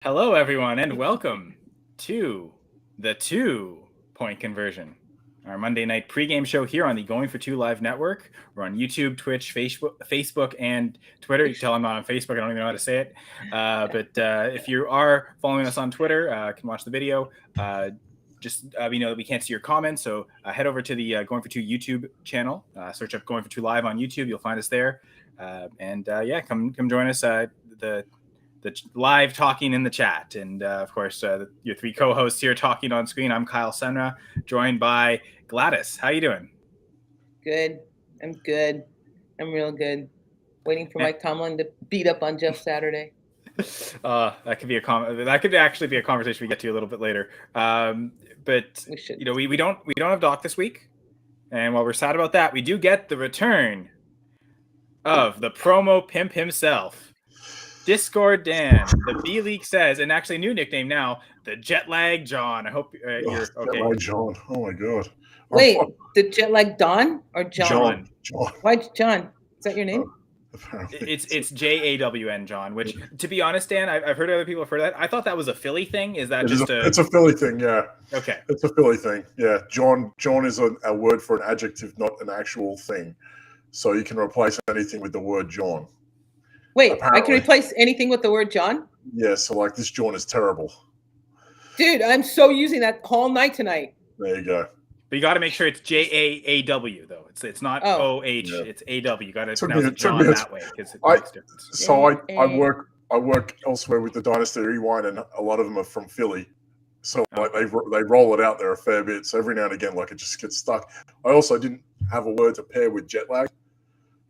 Hello, everyone, and welcome to the 2 Point Conversion, our Monday night pregame show here on the Going for Two Live network. We're on YouTube, Twitch, Facebook, and Twitter. You can tell I'm not on Facebook. I don't even know how to say it. But if you are following us on Twitter, you can watch the video. We know that we can't see your comments, so head over to the Going for Two YouTube channel. Search up Going for Two Live on YouTube. You'll find us there. Come join us. The live talking in the chat. And of course, your three co-hosts here talking on screen. I'm Kyle Senra, joined by Gladys. How you doing? Good. I'm good. I'm real good. Waiting for Mike Tomlin to beat up on Jeff Saturday. That could actually be a conversation we get to a little bit later. But we should. We don't have Doc this week, and while we're sad about that, we do get the return of the promo pimp himself. Discord Dan, the B League says, and actually a new nickname now, the Jet Lag John. I hope you're okay. Jet Lag John. Oh my god. Wait, the Jet Lag Don or John? John. Why John? Is that your name? It's JAWN John. Which, to be honest, Dan, I've heard other people have heard that. I thought that was a Philly thing. Is that It's a Philly thing, yeah. Okay. It's a Philly thing, yeah. John is a word for an adjective, not an actual thing. So you can replace anything with the word John. Wait, apparently. I can replace anything with the word John? Yeah, so like this John is terrible. Dude, I'm so using that all night tonight. There you go. But you got to make sure it's JAAW though. It's not OH. Yeah. It's AW. You got to pronounce it John that way because it makes difference. So I work elsewhere with the Dynasty Rewind, and a lot of them are from Philly. So like they roll it out there a fair bit. So every now and again, like it just gets stuck. I also didn't have a word to pair with jet lag.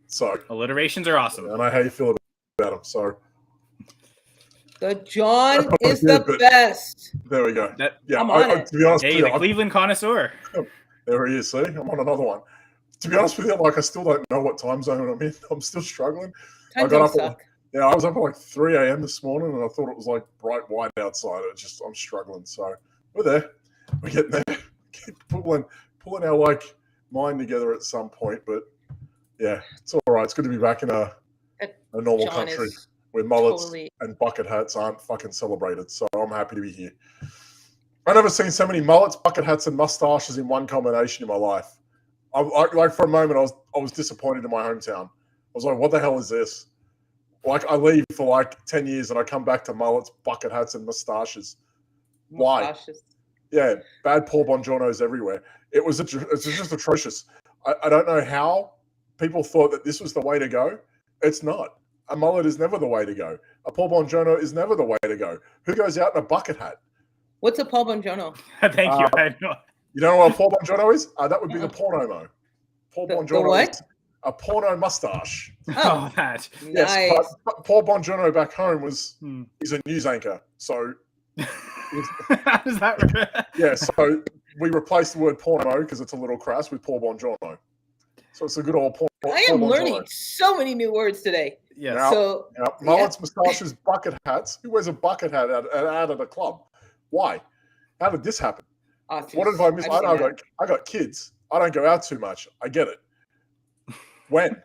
So alliterations are awesome. And I know how you feel about them. So the John is the best. There we go. I'm on it. To be honest, the Cleveland connoisseur. There he is. See, I'm on another one. To be honest with you, like I still don't know what time zone I'm in. I'm still struggling. I was up at like 3 a.m. this morning, and I thought it was like bright white outside. I'm struggling. So we're there. We're getting there. Keep pulling our like mind together at some point, but yeah, it's all right. It's good to be back in a normal country where mullets and bucket hats aren't fucking celebrated. So I'm happy to be here. I've never seen so many mullets, bucket hats, and mustaches in one combination in my life. Like for a moment, I was disappointed in my hometown. I was like, what the hell is this? Like I leave for like 10 years and I come back to mullets, bucket hats, and mustaches. Why? Yeah, bad Paul Bongiornos everywhere. It's just atrocious. I don't know how people thought that this was the way to go. It's not. A mullet is never the way to go. A Paul Bongiorno is never the way to go. Who goes out in a bucket hat? What's a Paul Bongiorno? Thank you. I know. You don't know what a Paul Bongiorno is? That would be the porno-mo. Paul Bongiorno is a porno mustache. Oh, that. Yes, nice. But Paul Bongiorno back home he's a news anchor. So how does that work? Yeah, so we replaced the word porno because it's a little crass with Paul Bongiorno. So it's a good old I am learning so many new words today. Yeah. Mullets, mustaches, bucket hats. Who wears a bucket hat out at a club? Why? How did this happen? What did I miss? I got kids. I don't go out too much. I get it. When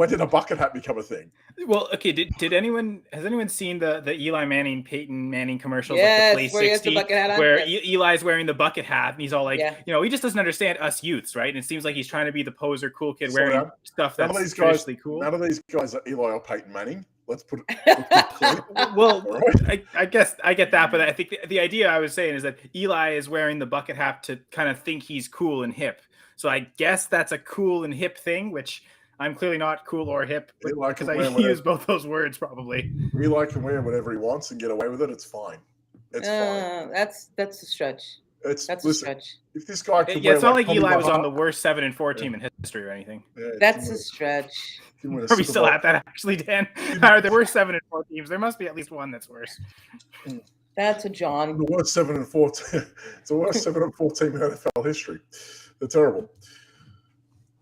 did a bucket hat become a thing? Well, okay. Has anyone seen the Eli Manning, Peyton Manning commercials? Yes, like the Play 60, where Eli's wearing the bucket hat, and he's all like, he just doesn't understand us youths, right? And it seems like he's trying to be the poser, cool kid wearing stuff that's traditionally cool. None of these guys are Eli or Peyton Manning. Let's put it. Well, right. I guess I get that, but I think the idea I was saying is that Eli is wearing the bucket hat to kind of think he's cool and hip. So I guess that's a cool and hip thing, which I'm clearly not cool or hip because I use both those words probably. Eli can wear whatever he wants and get away with it. It's fine. It's fine. That's a stretch. That's a stretch. If this guy could it's not like Eli was on the worst 7-4 team in history or anything. Yeah, that's a stretch. Are we still at that actually, Dan? There were 7-4 teams. There must be at least one that's worse. That's a John. The worst 7-4. It's the worst 7-4 team in NFL history. They're terrible.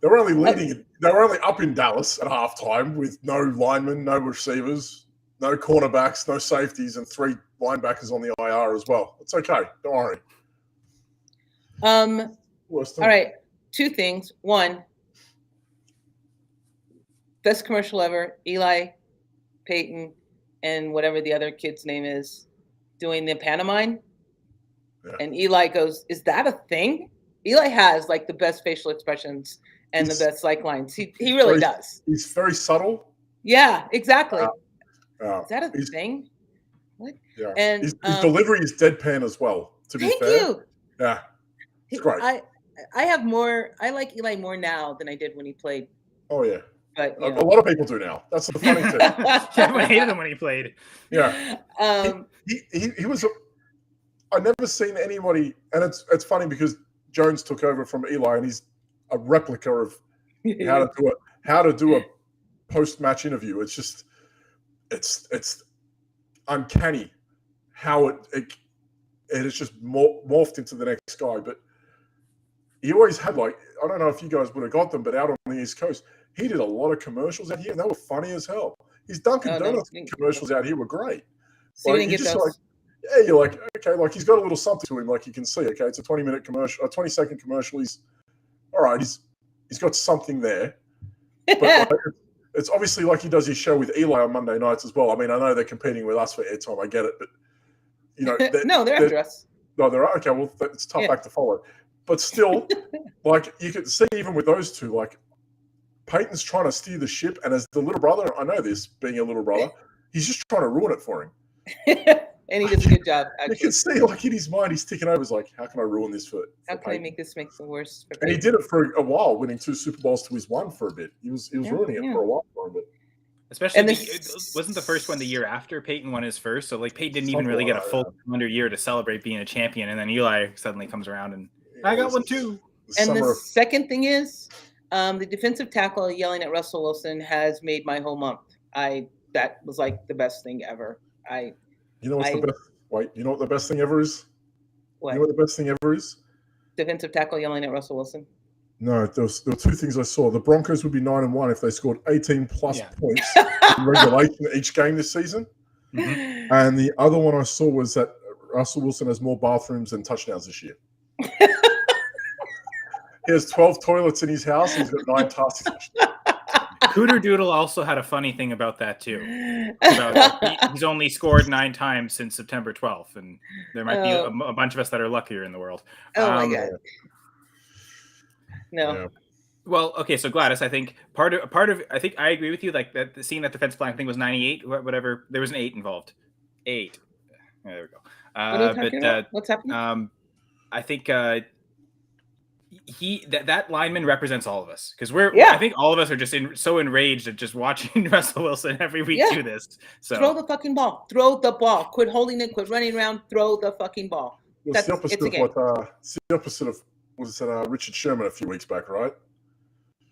They were only leading. They were only up in Dallas at halftime with no linemen, no receivers, no cornerbacks, no safeties, and 3 linebackers on the IR as well. It's okay. Don't worry. All right. 2 things. 1, best commercial ever. Eli, Peyton, and whatever the other kid's name is. doing the pantomime, Yeah. and Eli goes, "Is that a thing?" Eli has like the best facial expressions and He's- the best like lines. He really does. He's very subtle. Yeah, exactly. Uh, Is that a he's- thing? What? Yeah. And His delivery is deadpan as well, to be thank fair. you. Yeah. It's great. I have more. I like Eli more now than I did when he played. Oh, yeah. But A lot of people do now. That's the funny thing. Everyone hated him when he played. Yeah. He was. I never seen anybody, and it's funny because Jones took over from Eli, and he's a replica of how to do a post match interview. It's just it's uncanny how it is just morphed into the next guy. But he always had, like, I don't know if you guys would have got them, but out on the East Coast, he did a lot of commercials out here, and they were funny as hell. His Dunkin' Donuts commercials out here were great. See, like, you're like, okay, like he's got a little something to him, like you can see, okay, it's a 20-minute commercial, a 20-second commercial. He's all right. He's got something there, but like, it's obviously like he does his show with Eli on Monday nights as well. I mean, I know they're competing with us for airtime. I get it, but you know, no, they're after us. No, they're okay. Well, it's tough act to follow, but still, like you could see even with those two, like Peyton's trying to steer the ship, and as the little brother, I know this being a little brother, he's just trying to ruin it for him. And he does a good job. Actually. You can see, like, in his mind, he's ticking over. He's like, how can I ruin this for How can Peyton? I make this make it worse? And he did it for a while, winning 2 Super Bowls to his 1 for a bit. He was ruining it for a while for a bit. Especially, wasn't the first one the year after Peyton won his first? So, like, Peyton didn't even really get a full calendar year to celebrate being a champion. And then Eli suddenly comes around and, I got one too. And the second thing is, the defensive tackle yelling at Russell Wilson has made my whole month. That was like the best thing ever. You know what's the best? Wait, you know what the best thing ever is? What? You know what the best thing ever is? Defensive tackle yelling at Russell Wilson. No, there were 2 things I saw. The Broncos would be 9-1 if they scored 18 plus points in regulation each game this season. Mm-hmm. And the other one I saw was that Russell Wilson has more bathrooms than touchdowns this year. He has 12 toilets in his house. And he's got 9 tasks. Cooter Doodle also had a funny thing about that too. He's only scored 9 times since September 12th, and there might be a bunch of us that are luckier in the world. Oh my god! No. Yeah. Well, okay, so Gladys, I think part of I think I agree with you. Like that, seeing that defensive line thing was 98, whatever. There was an 8 involved. 8. There we go. What are you talking about? What's happening? I think. That lineman represents all of us because I think all of us are just so enraged at just watching Russell Wilson every week do this. So throw the fucking ball. Throw the ball. Quit holding it. Quit running around. Throw the fucking ball. It's the opposite of what Richard Sherman a few weeks back, right?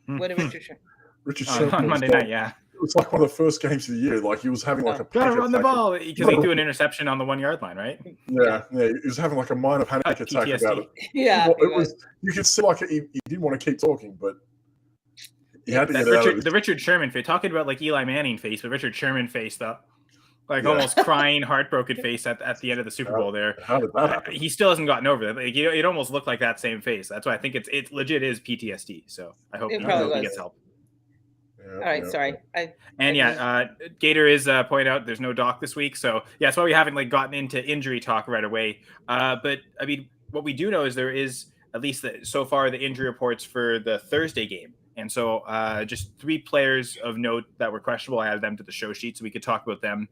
What did Richard Sherman? Richard Sherman on Monday night, yeah. It was like one of the first games of the year. Like he was having like a gotta run the ball because he threw an interception on the 1 yard line, right? Yeah. He was having like a minor panic attack PTSD. about it. Yeah, it was. You could see like he didn't want to keep talking, but he had to get out of it. The Richard Sherman face, talking about like Eli Manning face, but Richard Sherman face though, like almost crying, heartbroken face at the end of the Super Bowl there. How did that happen? He still hasn't gotten over that. Like, it almost looked like that same face. That's why I think it legit is PTSD. So I hope he gets help. All right, sorry. Gator is pointing out there's no doc this week, so that's why we haven't like gotten into injury talk right away. But I mean, what we do know is there is at least so far the injury reports for the Thursday game, and so just 3 players of note that were questionable. I added them to the show sheet so we could talk about them.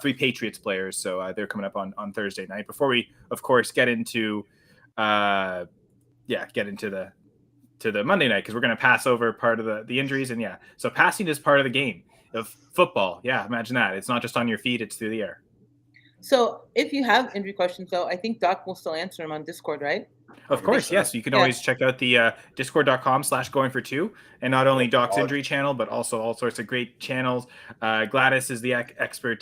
3 Patriots players, so they're coming up on Thursday night. Before we, of course, get into the Monday night, because we're going to pass over part of the injuries. And so passing is part of the game of football. Yeah, imagine that. It's not just on your feet, it's through the air. So if you have injury questions, though, I think Doc will still answer them on Discord, right? Of course, yes. You can always check out the discord.com/going-for-2, and not only Doc's injury channel, but also all sorts of great channels. Gladys is the expert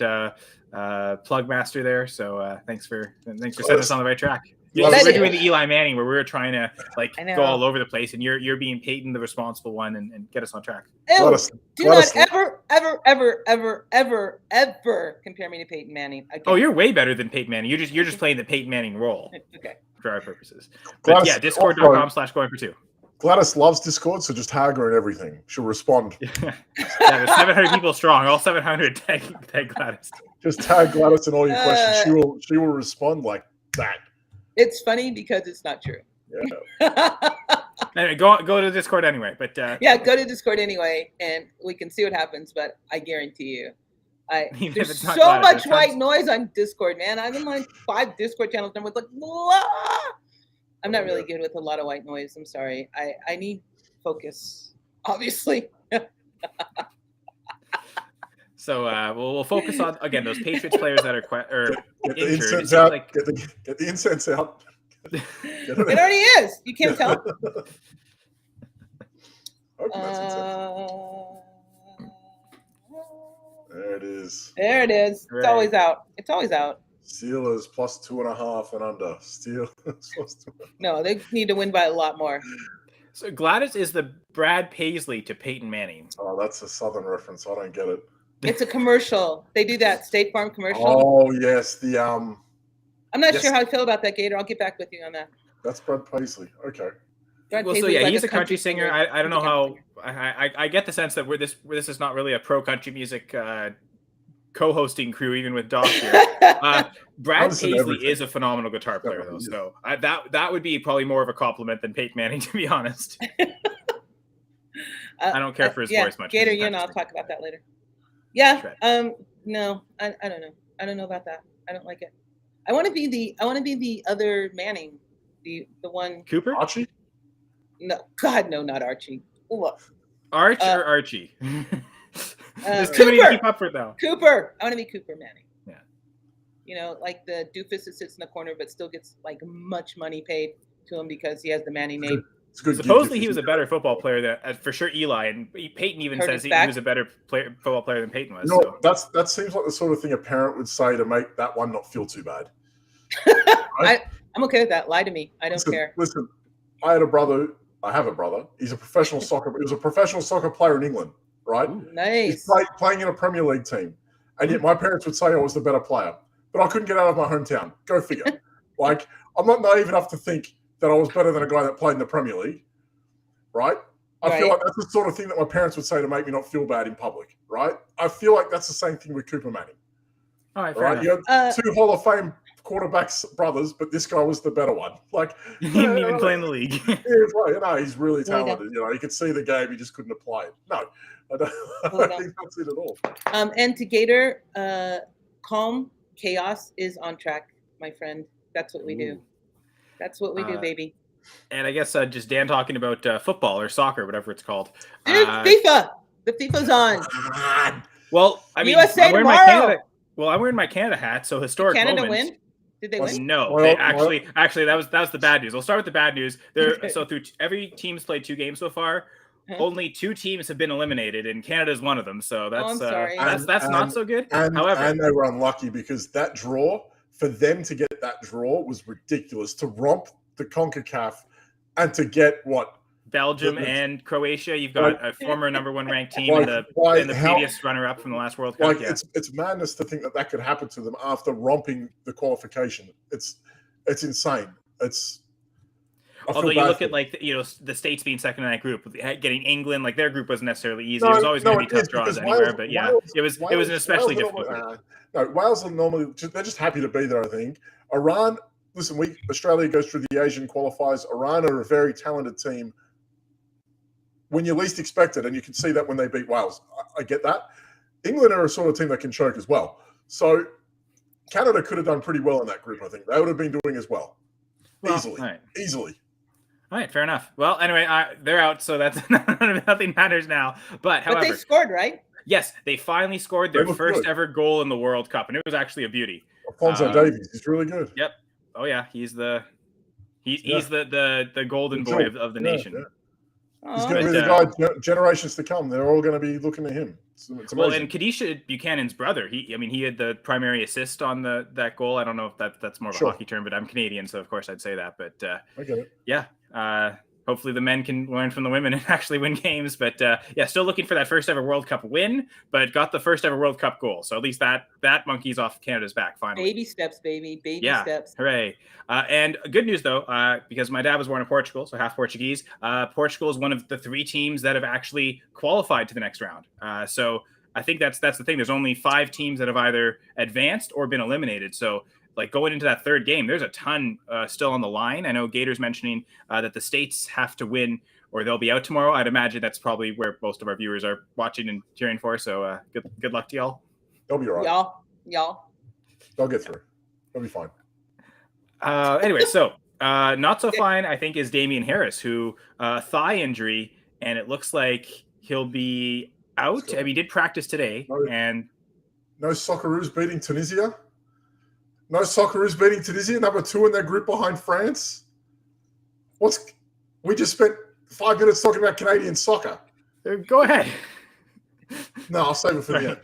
plug master there. So thanks for setting us on the right track. Yeah, we're doing the Eli Manning where we were trying to go all over the place, and you're being Peyton the responsible one and get us on track. Ew, do not ever compare me to Peyton Manning. Again. Oh, you're way better than Peyton Manning. You're just playing the Peyton Manning role. Okay. For our purposes. But discord.com/going-for-2. Gladys loves Discord, so just tag her and everything. She'll respond. There's 700 people strong. All 700 tag Gladys. Just tag Gladys in all your questions. She will respond like that. It's funny because it's not true. Yeah. Anyway, go to Discord anyway. But yeah, go to Discord anyway, and we can see what happens. But I guarantee you, there's so much white noise on Discord, man. I'm in like 5 Discord channels, and with like, blah! I'm not really good with a lot of white noise. I'm sorry. I need focus, obviously. So we'll focus on again those Patriots players that are get the injured. incense out. Like... Get the incense out. It already is. You can't tell. There it is. There it is. It's always out. It's always out. Steelers plus 2.5 and under. Steelers plus 2. No, they need to win by a lot more. So Gladys is the Brad Paisley to Peyton Manning. Oh, that's a Southern reference. I don't get it. It's a commercial. They do that State Farm commercial. Oh yes, the I'm not sure how I feel about that, Gator. I'll get back with you on that. That's Brad Paisley. Okay. Well, so yeah, he's a country singer. I don't know how. I get the sense that this is not really a pro country music co-hosting crew, even with Doc here. Brad Paisley is a phenomenal guitar player, though. So that would be probably more of a compliment than Peyton Manning, to be honest. I don't care for his voice much. Gator, you and I'll talk about that later. Yeah. No, I don't know. I don't know about that. I don't like it. I want to be the other Manning, the one. Cooper? Archie? No, God, no, not Archie. Ooh. Arch or Archie? There's Cooper. too many to keep up with now. Cooper. I want to be Cooper Manning. Yeah. You know, like the doofus that sits in the corner but still gets like much money paid to him because he has the Manning name. Supposedly he was a better football player than for sure Eli, and Peyton even says he was a better football player than Peyton was. You know, that seems like the sort of thing a parent would say to make that one not feel too bad. Right? I'm okay with that. Lie to me. I don't care. Listen, I have a brother. He's a professional soccer. He was a professional soccer player in England, right? Ooh, nice. He's playing in a Premier League team, and yet my parents would say I was the better player, but I couldn't get out of my hometown. Go figure. Like, I'm not naive enough to think that I was better than a guy that played in the Premier League, right? I feel like that's the sort of thing that my parents would say to make me not feel bad in public, right? I feel like that's the same thing with Cooper Manning. All right, right? You have 2 Hall of Fame quarterbacks brothers, but this guy was the better one. Like, he didn't even play in the league. He's really talented. You know, he could see the game, he just couldn't apply it. No, I don't think that's it at all. And to Gator, calm chaos is on track, my friend. That's what we do. That's what we do, baby. And I guess just Dan talking about football or soccer, whatever it's called. Dude, FIFA. The FIFA's on. Well, I mean, USA I'm wearing my Canada hat, so historic Did Canada moment. win? Did they win? No, they actually that was the bad news. I'll start with the bad news. So through every team's played 2 games so far. Only 2 teams have been eliminated, and Canada's one of them. So that's that's not so good. However, and they were unlucky because that draw, for them to get that draw was ridiculous. To romp the CONCACAF and to get what? Belgium and Croatia. You've got a former number 1 ranked team and the previous runner-up from the last World Cup. It's madness to think that could happen to them after romping the qualification. It's insane. Although you look at the States being second in that group, getting England, like their group wasn't necessarily easy. It was always going to be tough draws anywhere. But it was an especially difficult group. Wales are normally they're just happy to be there. I think Iran. Listen, Australia goes through the Asian qualifiers. Iran are a very talented team when you least expect it, and you can see that when they beat Wales. I get that. England are a sort of team that can choke as well. So Canada could have done pretty well in that group. I think they would have been doing as well. Easily. All right, fair enough. Well, anyway, they're out, so that's nothing matters now. But however, they scored, right? Yes, they finally scored their first ever goal in the World Cup, and it was actually a beauty. Alphonso Davies, he's really good. Yep. Oh yeah, he's the golden boy of the nation. Yeah. He's going to be the guy generations to come. They're all going to be looking at him. It's well, and Kadisha Buchanan's brother, he had the primary assist on that goal. I don't know if that's more of a hockey term, but I'm Canadian, so of course I'd say that. But I get it. Yeah. Hopefully the men can learn from the women and actually win games. But still looking for that first ever World Cup win, but got the first ever World Cup goal. So at least that monkey's off Canada's back finally. Baby steps, baby. Baby steps. Hooray. And good news though, because my dad was born in Portugal, so half Portuguese. Portugal is one of the 3 teams that have actually qualified to the next round. So I think that's the thing. There's only 5 teams that have either advanced or been eliminated. So like going into that third game, there's a ton still on the line. I know Gator's mentioning that the states have to win or they'll be out tomorrow. I'd imagine that's probably where most of our viewers are watching and cheering for. So good luck to y'all. They'll be all right. Y'all. They'll get through. They'll be fine. Anyway, so not so fine, I think, is Damian Harris, who thigh injury, and it looks like he'll be out. I mean, he did practice today, and no Socceroos beating Tunisia. No Socceroos beating Tunisia, number 2 in their group behind France. We just spent 5 minutes talking about Canadian soccer. Go ahead. No, I'll save it for the end.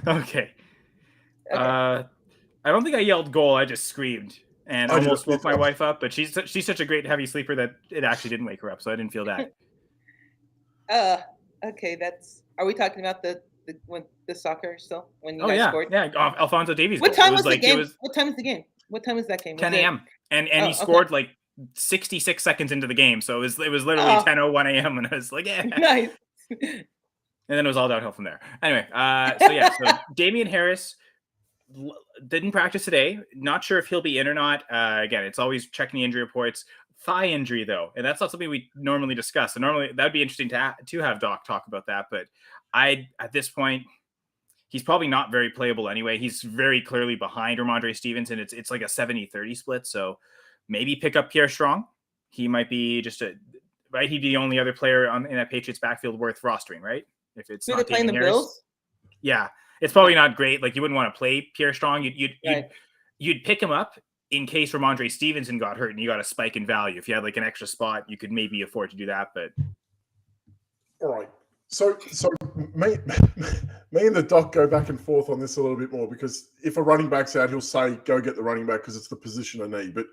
Okay. I don't think I yelled goal. I just screamed and almost woke my wife up. But she's such a great heavy sleeper that it actually didn't wake her up, so I didn't feel that. Okay. Are we talking about the soccer still when you guys scored? Yeah. Alphonso Davies. What time was the game? What time is the game? What time is that game? 10 a.m. And he scored like 66 seconds into the game, so it was literally 10:01 a.m. and I was like, yeah, nice. And then it was all downhill from there. Anyway, so Damian Harris didn't practice today. Not sure if he'll be in or not. Again, it's always checking the injury reports. Thigh injury, though, and that's not something we normally discuss. And normally that'd be interesting to have Doc talk about that. But at this point, he's probably not very playable anyway. He's very clearly behind Ramondre Stevenson. It's like a 70-30 split. So maybe pick up Pierre Strong. He might be right. He'd be the only other player in that Patriots backfield worth rostering, right? If it's not playing the Bills. Yeah, it's probably not great. Like you wouldn't want to play Pierre Strong. You'd pick him up in case Ramondre Stevenson got hurt and you got a spike in value. If you had like an extra spot, you could maybe afford to do that. But all right. So me and the doc go back and forth on this a little bit more because if a running back's out, he'll say, go get the running back because it's the position I need. But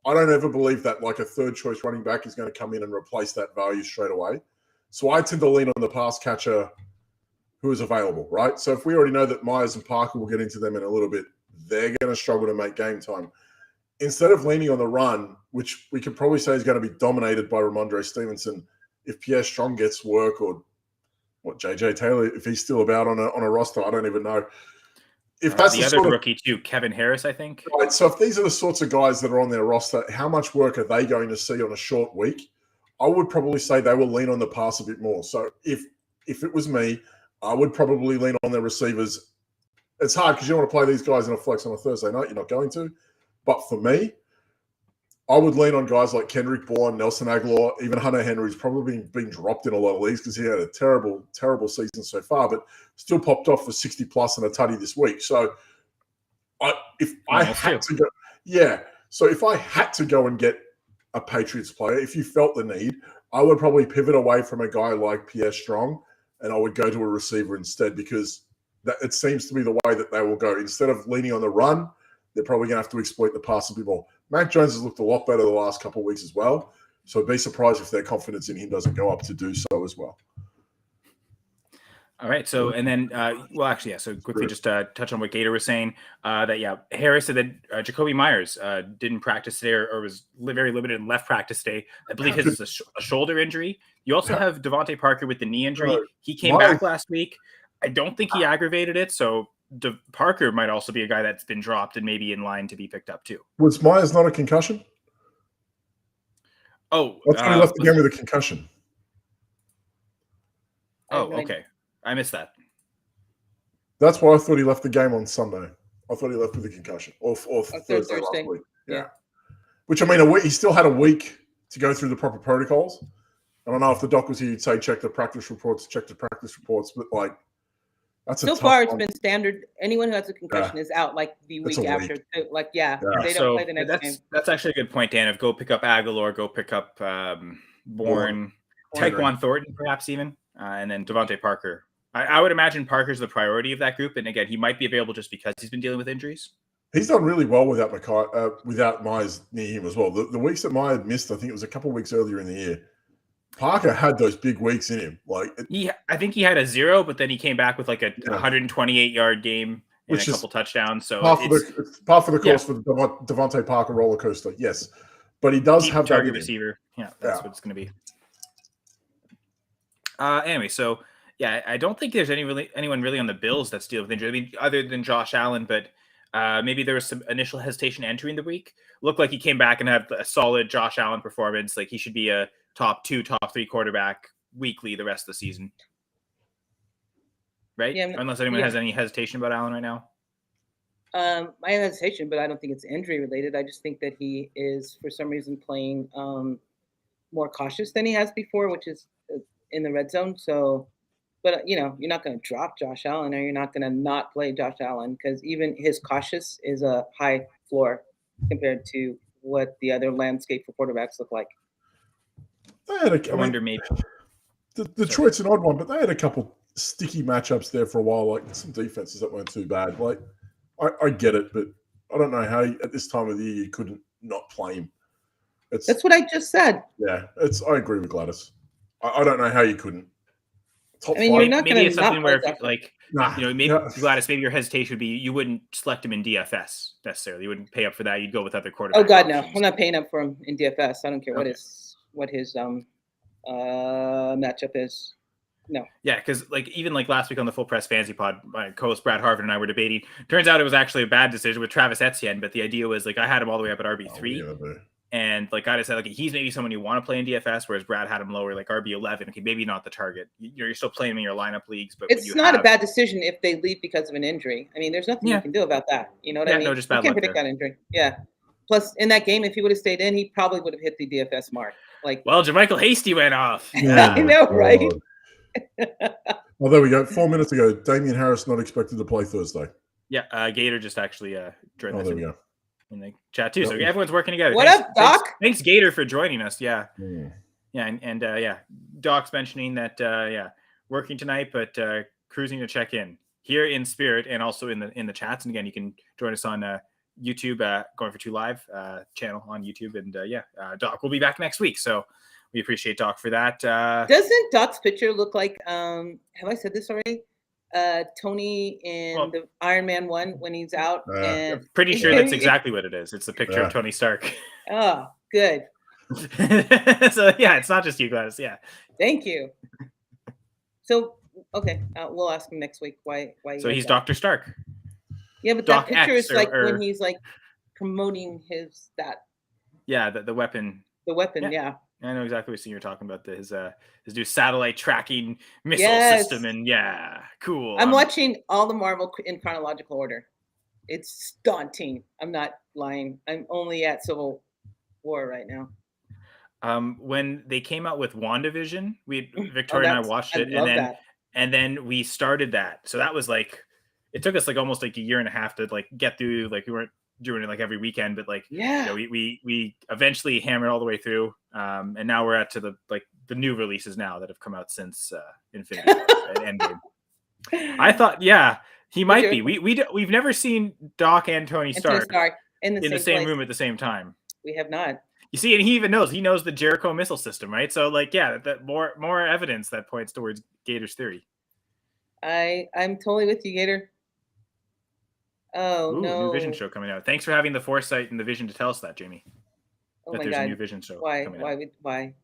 I don't ever believe that like a third choice running back is going to come in and replace that value straight away. So I tend to lean on the pass catcher who is available, right? So if we already know that Myers and Parker, will get into them in a little bit, they're going to struggle to make game time. Instead of leaning on the run, which we could probably say is going to be dominated by Ramondre Stevenson, if Pierre Strong gets work or JJ Taylor, if he's still about on a roster, I don't even know. If that's the other rookie too, Kevin Harris, I think. Right. So if these are the sorts of guys that are on their roster, how much work are they going to see on a short week? I would probably say they will lean on the pass a bit more. So if it was me, I would probably lean on their receivers. It's hard because you don't want to play these guys in a flex on a Thursday night. You're not going to. But for me, I would lean on guys like Kendrick Bourne, Nelson Aguilar, even Hunter Henry's probably been dropped in a lot of leagues because he had a terrible, terrible season so far, but still popped off for 60 plus and a tutty this week. So if I had to go and get a Patriots player, if you felt the need, I would probably pivot away from a guy like Pierre Strong and I would go to a receiver instead because it seems to be the way that they will go. Instead of leaning on the run, they're probably going to have to exploit the pass a bit more. Mac Jones has looked a lot better the last couple of weeks as well. So I'd be surprised if their confidence in him doesn't go up to do so as well. All right. So, and then, so quickly just touch on what Gator was saying, Harris and then Jacoby Myers didn't practice today or was very limited in left practice today. I believe his is a shoulder injury. You also have Devontae Parker with the knee injury. He came back last week. I don't think he aggravated it. So Parker might also be a guy that's been dropped and maybe in line to be picked up too. Was Myers not a concussion? Oh, I thought he left the game with a concussion. Oh, okay. I missed that. That's why I thought he left the game on Sunday. I thought he left with a concussion or Thursday last week. Yeah. Which, I mean, he still had a week to go through the proper protocols. I don't know if the doc was here, you'd say check the practice reports, but like, that's so far it's been standard. Anyone who has a concussion is out like the week after. Like, they don't play the next game. That's actually a good point, Dan. Of go pick up Aguilar, go pick up Bourne, Tyquan Thornton, perhaps even, and then Devontae Parker. I would imagine Parker's the priority of that group, and again, he might be available just because he's been dealing with injuries. He's done really well without Myers near him as well. The weeks that Myers missed, I think it was a couple of weeks earlier in the year. Parker had those big weeks in him. I think he had a 0, but then he came back with like a 128-yard game and a couple touchdowns. So it's par for the course for the Devontae Parker roller coaster. Yes, but he does have target receiver. Yeah, that's what it's going to be. Anyway, so Yeah, I don't think there's anyone really on the Bills that's dealing with injury. I mean, other than Josh Allen, but maybe there was some initial hesitation entering the week. Looked like he came back and had a solid Josh Allen performance. Like he should be a top 2, top 3 quarterback weekly the rest of the season. Right? Yeah, unless anyone has any hesitation about Allen right now. I have hesitation, but I don't think it's injury related. I just think that he is, for some reason, playing more cautious than he has before, which is in the red zone. So, but you're not going to drop Josh Allen, or you're not going to not play Josh Allen, because even his cautious is a high floor compared to what the other landscape for quarterbacks look like. I wonder maybe. Detroit's an odd one, but they had a couple sticky matchups there for a while, like some defenses that weren't too bad. Like, I get it, but I don't know how at this time of the year you couldn't not play him. That's what I just said. Yeah, I agree with Gladys. I don't know how you couldn't. Top five. You're not maybe it's not something where, maybe your hesitation would be you wouldn't select him in DFS necessarily. You wouldn't pay up for that. You'd go with other quarterbacks. Oh God, no! I'm not paying up for him in DFS. I don't care what his matchup is. No. Yeah, because even last week on the Full Press Fantasy Pod, my co-host Brad Harvard and I were debating. Turns out it was actually a bad decision with Travis Etienne, but the idea was I had him all the way up at RB3. And I just said, he's maybe someone you want to play in DFS, whereas Brad had him lower, RB11. Okay, maybe not the target. You're still playing him in your lineup leagues, but it's not a bad decision if they leave because of an injury. I mean, there's nothing you can do about that. You know what I mean? No, just bad luck. You can't predict that injury. Yeah. Plus, in that game, if he would have stayed in, he probably would have hit the DFS mark. JaMychal Hasty went off. Yeah, I know, right? Well, there we go. 4 minutes ago, Damian Harris not expected to play Thursday. Yeah, Gator just actually joined us. There we go. In the chat too, so everyone's working together. What up, Doc? Thanks, Gator, for joining us. Yeah, yeah, and Doc's mentioning that working tonight, but cruising to check in here in spirit and also in the chats. And again, you can join us on YouTube, Going for Two Live channel on YouTube. And Doc will be back next week, so we appreciate Doc for that. Doesn't Doc's picture look like? Have I said this already? Tony in the Iron Man 1 when he's out. I'm pretty sure that's exactly what it is. It's a picture of Tony Stark. Oh, good. So it's not just you guys. Yeah. Thank you. So okay, we'll ask him next week why. So he's Dr. Stark. Yeah, but Doc that picture X is when he's promoting that. Yeah, the weapon. The weapon, yeah. I know exactly what you're talking about. His new satellite tracking missile system, and cool. I'm watching all the Marvel in chronological order. It's daunting. I'm not lying. I'm only at Civil War right now. When they came out with WandaVision, Victoria and I watched it, and then we started that. So that was it took us almost a year and a half to get through. We weren't doing it every weekend, but we eventually hammered all the way through, and now we're to the new releases now that have come out since Infinity War and Endgame. I thought he might be. We've never seen Doc and Tony Stark in the same room at the same time. We have not. You see, and he even knows the Jericho missile system, right? So that more evidence that points towards Gator's theory. I'm totally with you, Gator. Oh, no. New Vision show coming out. Thanks for having the foresight and the vision to tell us that, Jamie. Oh, there's a new Vision show coming out. Why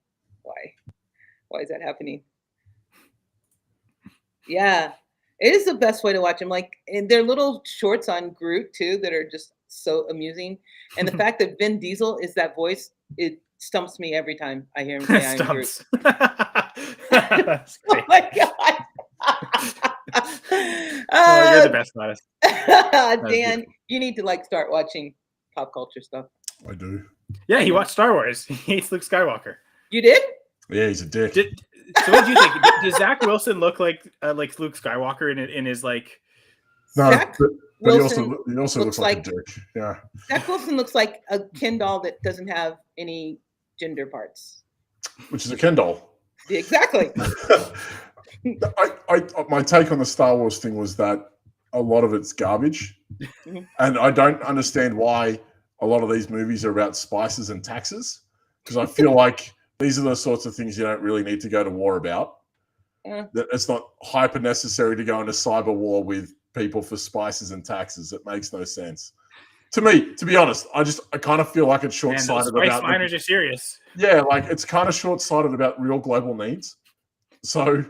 is that happening? Yeah, it is the best way to watch them. And they're little shorts on Groot, too, that are just so amusing. And the fact that Vin Diesel is that voice, it stumps me every time I hear him say I'm Groot. Oh, my God. You're the best, Gladys. Dan, you need to start watching pop culture stuff. I do. Yeah, he watched Star Wars. He hates Luke Skywalker. You did? Yeah, he's a dick. So what do you think? Does Zach Wilson look like Luke Skywalker in his No, Zach but Wilson he also looks like a dick. Yeah. Zach Wilson looks like a Ken doll that doesn't have any gender parts. Which is a Ken doll. Exactly. My take on the Star Wars thing was that a lot of it's garbage, and I don't understand why a lot of these movies are about spices and taxes, because I feel like these are the sorts of things you don't really need to go to war about. That it's not hyper necessary to go into cyber war with people for spices and taxes. It makes no sense to me, to be honest. I kind of feel like it's short-sighted about. Miners are serious. Yeah, it's kind of short-sighted about real global needs. So,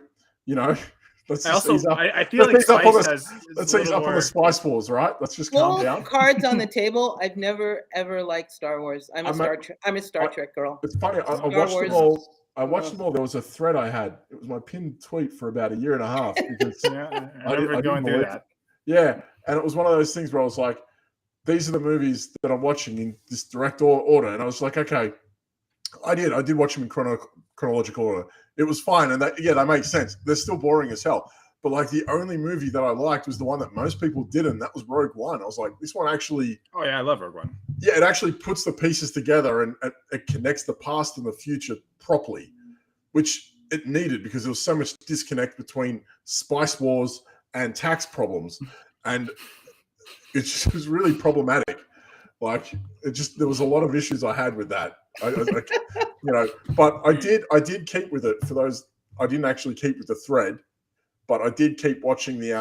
Let's I just also ease up. I feel like Let's ease up on Spice the, has let's ease up on the Spice Wars, right? Let's just calm down. Cards on the table. I've never ever liked Star Wars. I'm a Star Trek girl. It's funny. I watched them all. I watched them all. There was a thread I had. It was my pinned tweet for about a year and a half because I remember going through that. Yeah, and it was one of those things where I was like, "These are the movies that I'm watching in this direct order," and I was like, "Okay." I did watch them in chronological order. It was fine, and that makes sense. They're still boring as hell. But like the only movie that I liked was the one that most people didn't, and that was Rogue One. I was like, this one actually. Oh yeah, I love Rogue One. Yeah, it actually puts the pieces together and it connects the past and the future properly, which it needed because there was so much disconnect between Spice Wars and tax problems, and it just was really problematic. Like there was a lot of issues I had with that. But I did keep with it for those. I didn't actually keep with the thread, but I did keep watching the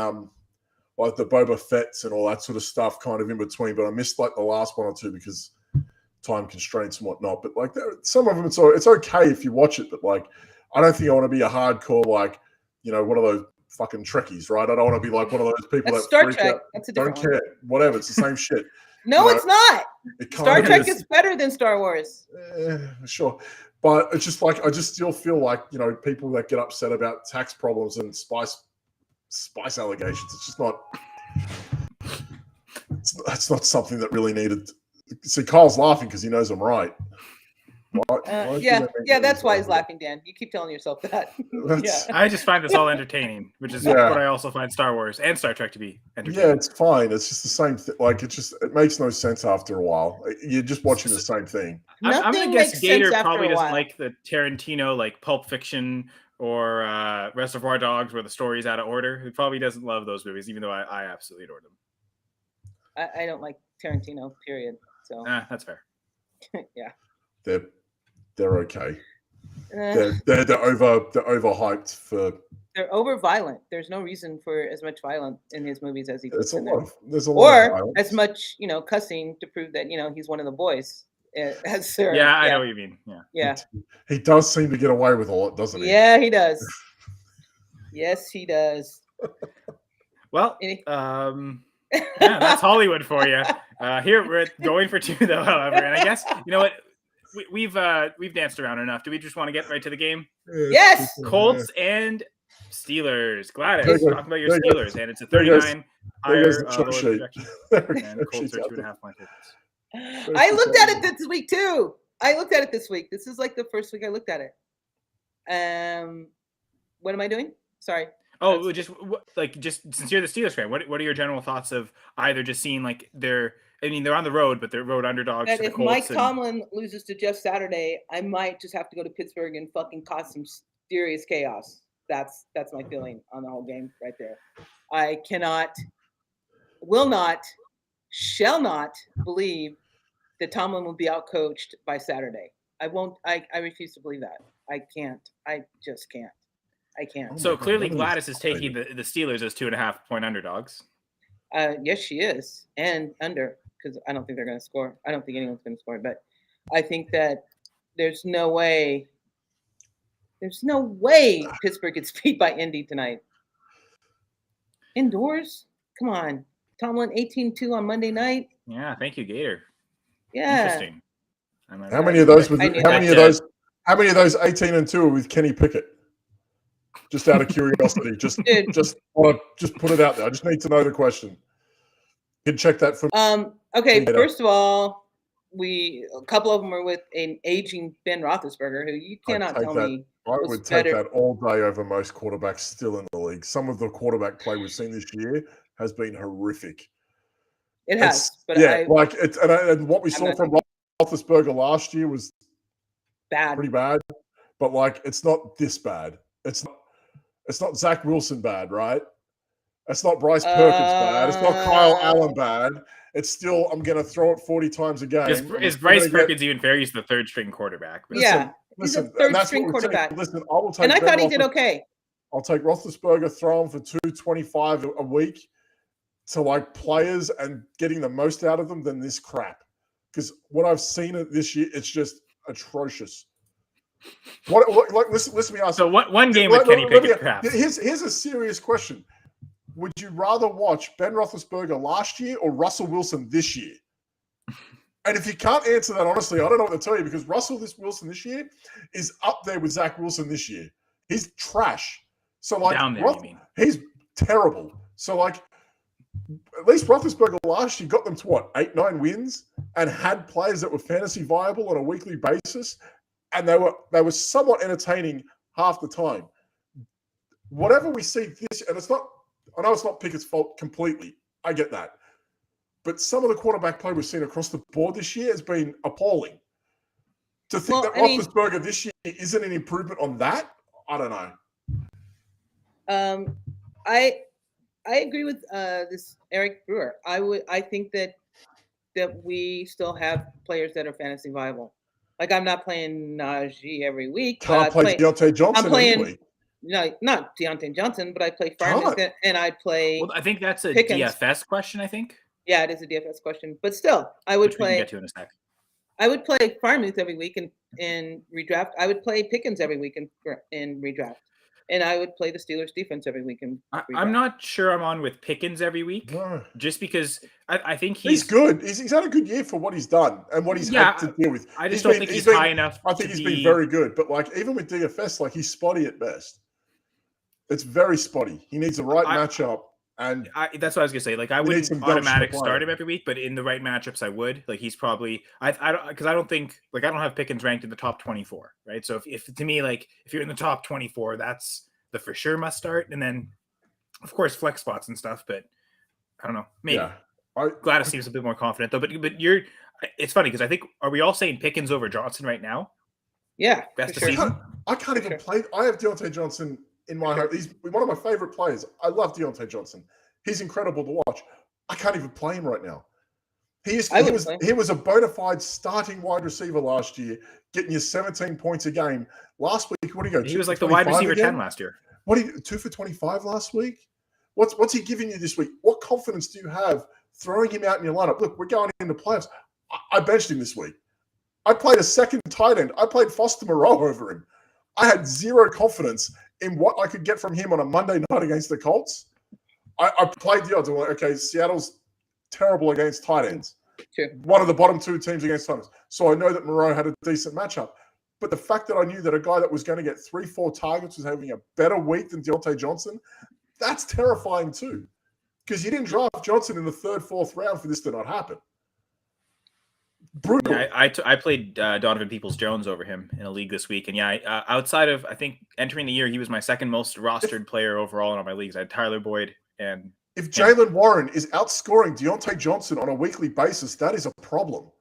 like the Boba Fett's and all that sort of stuff kind of in between. But I missed like the last one or two because time constraints and whatnot. But like some of them, it's okay if you watch it. But like, I don't think I want to be a hardcore like one of those fucking Trekkies, right? I don't want to be like one of those people that Star Trek. That's a different don't care. Whatever, it's the same shit. No, it's not. Star Trek is better than Star Wars. Sure. But it's just like I just still feel like, people that get upset about tax problems and spice allegations, it's just not it's not something that really needed. See, Kyle's laughing because he knows I'm right. That's why he's laughing, Dan. You keep telling yourself that. I just find this all entertaining, which is what I also find Star Wars and Star Trek to be entertaining. Yeah, it's fine. It's just the same thing. Like it makes no sense after a while. You're just watching the same thing. I'm gonna guess Gator probably doesn't like the Tarantino like Pulp Fiction or Reservoir Dogs where the story's out of order. He probably doesn't love those movies, even though I absolutely adore them. I don't like Tarantino, period. So that's fair. Yeah. They're okay. They're overhyped for. They're over violent. There's no reason for as much violence in his movies as he puts in there. There's a lot of violence. As much cussing to prove that he's one of the boys. I know what you mean. Yeah. He does seem to get away with a lot, doesn't he? Yeah, he does. Yes, he does. Well, that's Hollywood for you. Here we're going for two, though. However, and I guess what. We've danced around enough. Do we just want to get right to the game? Yes. Colts and Steelers. Gladys, talk about your Steelers, and it's a 39 higher projection. And Colts are 2.5 point favorites. I looked at it this week too. This is like the first week I looked at it. What am I doing? Sorry. Oh, just since you're the Steelers fan, what are your general thoughts of either just seeing like they're on the road, but they're road underdogs. That if Mike Tomlin loses to Jeff Saturday, I might just have to go to Pittsburgh and fucking cause some serious chaos. That's my feeling on the whole game right there. I cannot, will not, shall not believe that Tomlin will be outcoached by Saturday. I won't. I refuse to believe that. I can't. I just can't. I can't. So clearly Gladys is taking the Steelers as 2.5 point underdogs. Yes, she is, and under. Because I don't think they're going to score. I don't think anyone's going to score. But I think that there's no way Pittsburgh gets beat by Indy tonight. Indoors? Come on. Tomlin 18-2 on Monday night. Yeah, thank you, Gator. Yeah. Interesting. How many of those 18-2 are with Kenny Pickett? Just out of curiosity. just put it out there. I just need to know the question. You can check that from. Okay, first of all, a couple of them are with an aging Ben Roethlisberger, who you cannot tell me. I would take that all day over most quarterbacks still in the league. Some of the quarterback play we've seen this year has been horrific. It has, but and what we saw from Roethlisberger last year was pretty bad. But like, it's not this bad. It's not Zach Wilson bad, right? It's not Bryce Perkins bad. It's not Kyle Allen bad. It's still, I'm going to throw it 40 times a game. Is Bryce Perkins even fair? He's the third string quarterback. Listen, he's a third string quarterback. Listen, I will take. And I thought he did okay. I'll take Roethlisberger, throw him for 225 a week to like players and getting the most out of them than this crap. Because what I've seen this year, it's just atrocious. Listen to me ask. So one game with Kenny Pickett, perhaps. Here's a serious question. Would you rather watch Ben Roethlisberger last year or Russell Wilson this year? And if you can't answer that honestly, I don't know what to tell you, because Russell Wilson this year is up there with Zach Wilson this year. He's trash. So like down there, you mean? He's terrible. So like at least Roethlisberger last year got them to what, 8-9 wins, and had players that were fantasy viable on a weekly basis, and they were somewhat entertaining half the time. Whatever we see this, and I know it's not Pickett's fault completely. I get that. But some of the quarterback play we've seen across the board this year has been appalling. To think that Roethlisberger this year isn't an improvement on that, I don't know. I agree with this Eric Brewer. I think that we still have players that are fantasy viable. Like, I'm not playing Najee every week. Can't play Deontay Johnson. I'm playing anyway. No, not Deontay Johnson, but I play Freiermuth and I play. Well, I think that's a Pickens. DFS question. I think. Yeah, it is a DFS question, but still, I would play. We can get to in a sec. I would play Freiermuth every week in redraft. I would play Pickens every week in redraft, and I would play the Steelers defense every week in redraft. I'm not sure I'm on with Pickens every week, just because I think he's good. He's had a good year for what he's done and what he's had to deal with. I just don't think he's high enough. I think he's been very good, but like even with DFS, like he's spotty at best. It's very spotty. He needs the right matchup. And that's what I was gonna say. Like, I wouldn't automatic start him every week, but in the right matchups, I would. Like, he's probably I don't think I don't have Pickens ranked in the top 24, right? So if to me, like, if you're in the top 24, that's the for sure must start, and then of course flex spots and stuff. But I don't know, maybe. Yeah. Gladys seems a bit more confident though. But it's funny because I think, are we all saying Pickens over Johnson right now? Yeah, best of season. I can't even play. I have Deontay Johnson in my heart. He's one of my favorite players. I love Deontay Johnson. He's incredible to watch. I can't even play him right now. He was a bona fide starting wide receiver last year, getting you 17 points a game. Last week, what did he go? He was like the wide receiver 10 last year. What 2 for 25 last week? What's he giving you this week? What confidence do you have throwing him out in your lineup? Look, we're going into playoffs. I benched him this week. I played a second tight end. I played Foster Moreau over him. I had zero confidence in what I could get from him on a Monday night against the Colts. I played the odds. I'm like, okay, Seattle's terrible against tight ends. Sure. One of the bottom two teams against tight ends. So I know that Moreau had a decent matchup. But the fact that I knew that a guy that was going to get 3-4 targets was having a better week than Deontay Johnson, that's terrifying too. Because you didn't draft Johnson in the 3rd, 4th round for this to not happen. Brutal. Yeah, I played Donovan Peoples-Jones over him in a league this week. And yeah, outside of, I think, entering the year, he was my second most rostered player overall in all my leagues. I had Tyler Boyd. And if Jaylen Warren is outscoring Deontay Johnson on a weekly basis, that is a problem.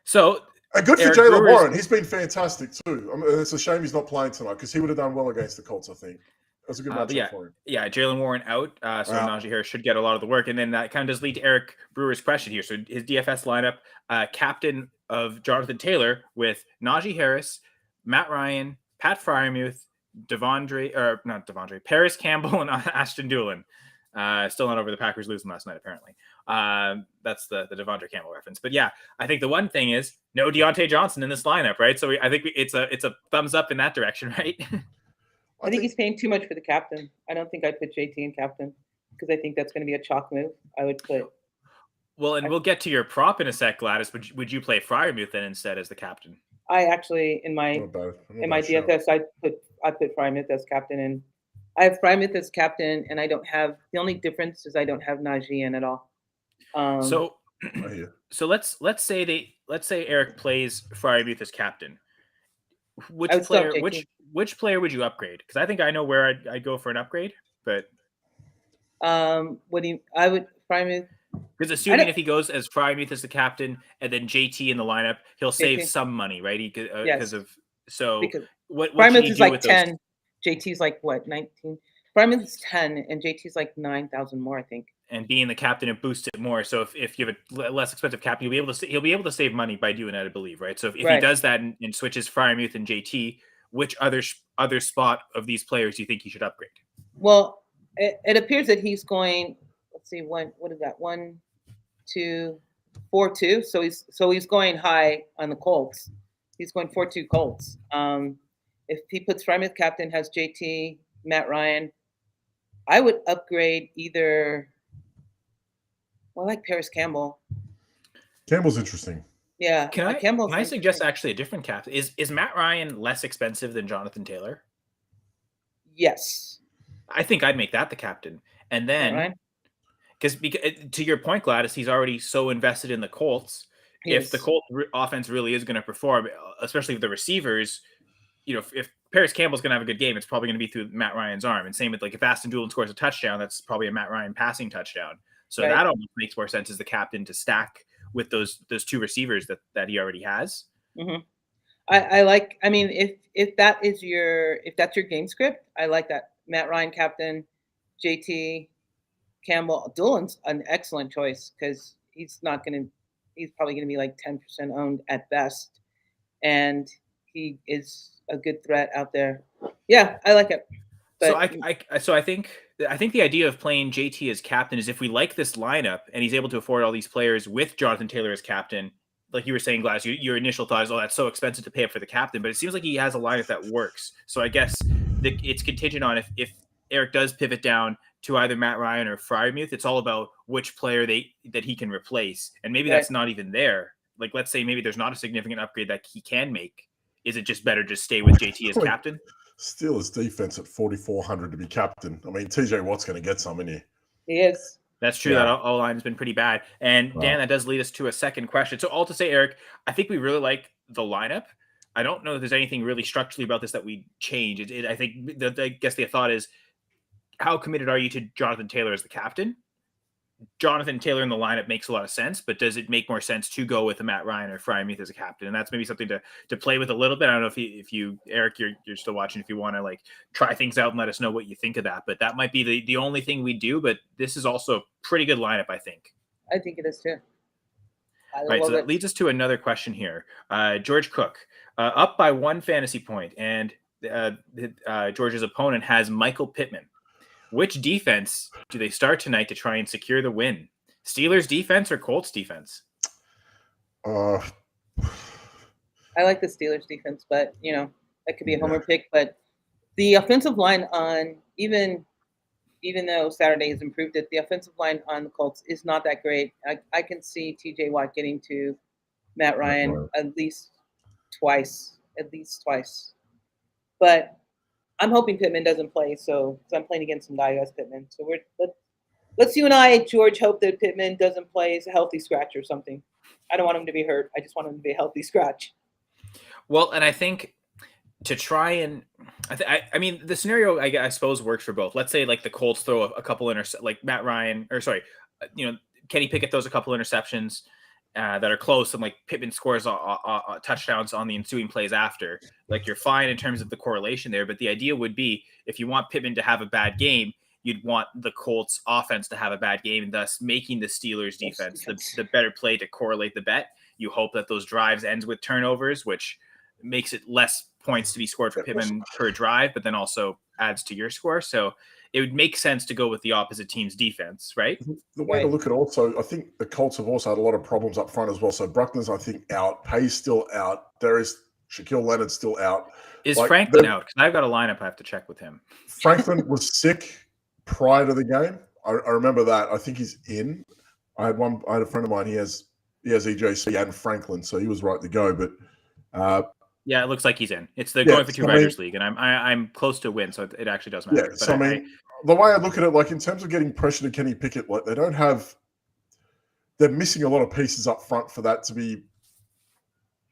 So, good for Jaylen Warren. He's been fantastic too. I mean, it's a shame he's not playing tonight because he would have done well against the Colts, I think. That's a good matchup for him. Yeah, Jaylen Warren out, so Najee Harris should get a lot of the work. And then that kind of does lead to Eric Brewer's question here. So his DFS lineup, captain of Jonathan Taylor with Najee Harris, Matt Ryan, Pat Freiermuth, Paris Campbell, and Ashton Doolin. Still not over the Packers losing last night, apparently. That's the Devondre Campbell reference. But yeah, I think the one thing is no Deontay Johnson in this lineup, right? So I think it's a thumbs up in that direction, right? I think he's paying too much for the captain. I don't think I'd put JT in captain because I think that's going to be a chalk move. I would put. Well, and we'll get to your prop in a sec, Gladys. Would you play Freiermuth then instead as the captain? I actually in my DFS I put Freiermuth as captain, and I have Freiermuth as captain, and I don't have the only difference is I don't have Najee in at all. So let's say Eric plays Freiermuth as captain. Which player would you upgrade? Because I think I know where I'd go for an upgrade, but I would Freiermuth. Because assuming if he goes as Freiermuth as the captain and then JT in the lineup, he'll save some money, right? Because what Freiermuth is like 10, JT's like what 19. Freiermuth is 10 and JT's like 9,000 more, I think. And being the captain, it boosts it more. So if you have a less expensive captain, he'll be able to save money by doing that, I believe, right? So if he does that and switches Freiermuth and JT, which other spot of these players do you think he should upgrade? Well, it appears that he's going. Let's see, what is that? 1, 2, 4, 2. So he's going high on the Colts. he's going 4-2 Colts. If he puts Frymouth captain, has JT, Matt Ryan, I would upgrade either. Well, I like Paris Campbell. Campbell's interesting. Yeah. Can I suggest actually a different captain? Is Matt Ryan less expensive than Jonathan Taylor? Yes. I think I'd make that the captain. And then, because to your point, Gladys, he's already so invested in the Colts. If the Colts offense really is going to perform, especially with the receivers, if Paris Campbell's going to have a good game, it's probably going to be through Matt Ryan's arm. And same with if Aston Doolin scores a touchdown, that's probably a Matt Ryan passing touchdown. So that almost makes more sense as the captain to stack with those two receivers that he already has. Mm-hmm. I mean, if that's your game script, I like that. Matt Ryan captain, JT, Campbell. Doolin's an excellent choice because he's probably going to be like 10% owned at best. And he is a good threat out there. Yeah, I like it. But, so I think the idea of playing JT as captain is if we like this lineup and he's able to afford all these players with Jonathan Taylor as captain, like you were saying, Glass, your initial thought is, oh, that's so expensive to pay up for the captain, but it seems like he has a lineup that works. So I guess it's contingent on if Eric does pivot down to either Matt Ryan or Freiermuth, it's all about which player that he can replace. And maybe that's not even there. Like, let's say maybe there's not a significant upgrade that he can make. Is it just better to stay with JT as captain? Steelers defense at 4,400 to be captain. I mean, TJ Watt's going to get some, isn't he? He is. That's true. Yeah. That O-line has been pretty bad. And Dan, that does lead us to a second question. So all to say, Eric, I think we really like the lineup. I don't know if there's anything really structurally about this that we change. I think I guess the thought is, how committed are you to Jonathan Taylor as the captain? Jonathan Taylor in the lineup makes a lot of sense, but does it make more sense to go with a Matt Ryan or Freiermuth as a captain? And that's maybe something to play with a little bit. I don't know if you Eric, you're still watching, if you want to try things out and let us know what you think of that. But that might be the only thing we do. But this is also a pretty good lineup, I think. I think it is too. Right, so that leads us to another question here. George Cook, up by 1 fantasy point, and George's opponent has Michael Pittman. Which defense do they start tonight to try and secure the win? Steelers defense or Colts defense? I like the Steelers defense, but that could be a homer pick. But the offensive line on even though Saturday has improved it, the offensive line on the Colts is not that great. I can see TJ Watt getting to Matt Ryan at least twice. But I'm hoping Pittman doesn't play, because I'm playing against some guy who has Pittman. So let's you and I, George, hope that Pittman doesn't play as a healthy scratch or something. I don't want him to be hurt. I just want him to be a healthy scratch. Well, and I think to try and I mean the scenario I suppose works for both. Let's say the Colts throw a couple Matt Ryan Kenny Pickett throws a couple interceptions that are close, and Pittman scores touchdowns on the ensuing plays after. You're fine in terms of the correlation there, but the idea would be if you want Pittman to have a bad game, you'd want the Colts offense to have a bad game, and thus making the Steelers defense the better play to correlate the bet. You hope that those drives ends with turnovers, which makes it less points to be scored for Pittman per drive, but then also adds to your score. So it would make sense to go with the opposite team's defense, right? The way to look at also, I think the Colts have also had a lot of problems up front as well. So Bruckner's, I think, out. Pay's still out. Shaquille Leonard's still out. Is Franklin out? Because I've got a lineup I have to check with him. Franklin was sick prior to the game. I remember that. I think he's in. I had a friend of mine. He has EJC and Franklin, so he was right to go. But yeah, it looks like he's in. It's the going for two Writers League, and I'm close to a win, so it actually does matter. Yeah, so the way I look at it, in terms of getting pressure to Kenny Pickett, they're missing a lot of pieces up front for that to be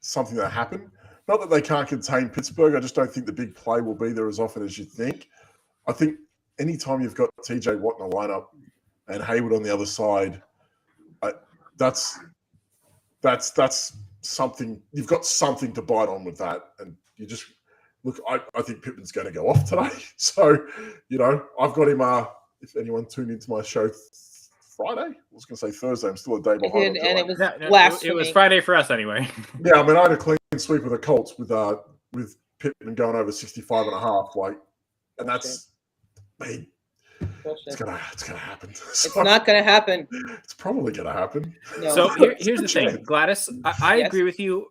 something that happened. Not that they can't contain Pittsburgh. I just don't think the big play will be there as often as you think. I think anytime you've got TJ Watt in the lineup and Hayward on the other side, that's something. You've got something to bite on with that, and you just look. I think Pittman's going to go off today, so I've got him. If anyone tuned into my show Friday, I was going to say Thursday. I'm still a day behind. And it was last. It was Friday for us anyway. Yeah, I mean, I had a clean sweep with the Colts with Pittman going over 65.5. And that's me. It's gonna happen. It's not gonna happen. It's probably gonna happen. No. So here's the thing, Gladys. I agree with you.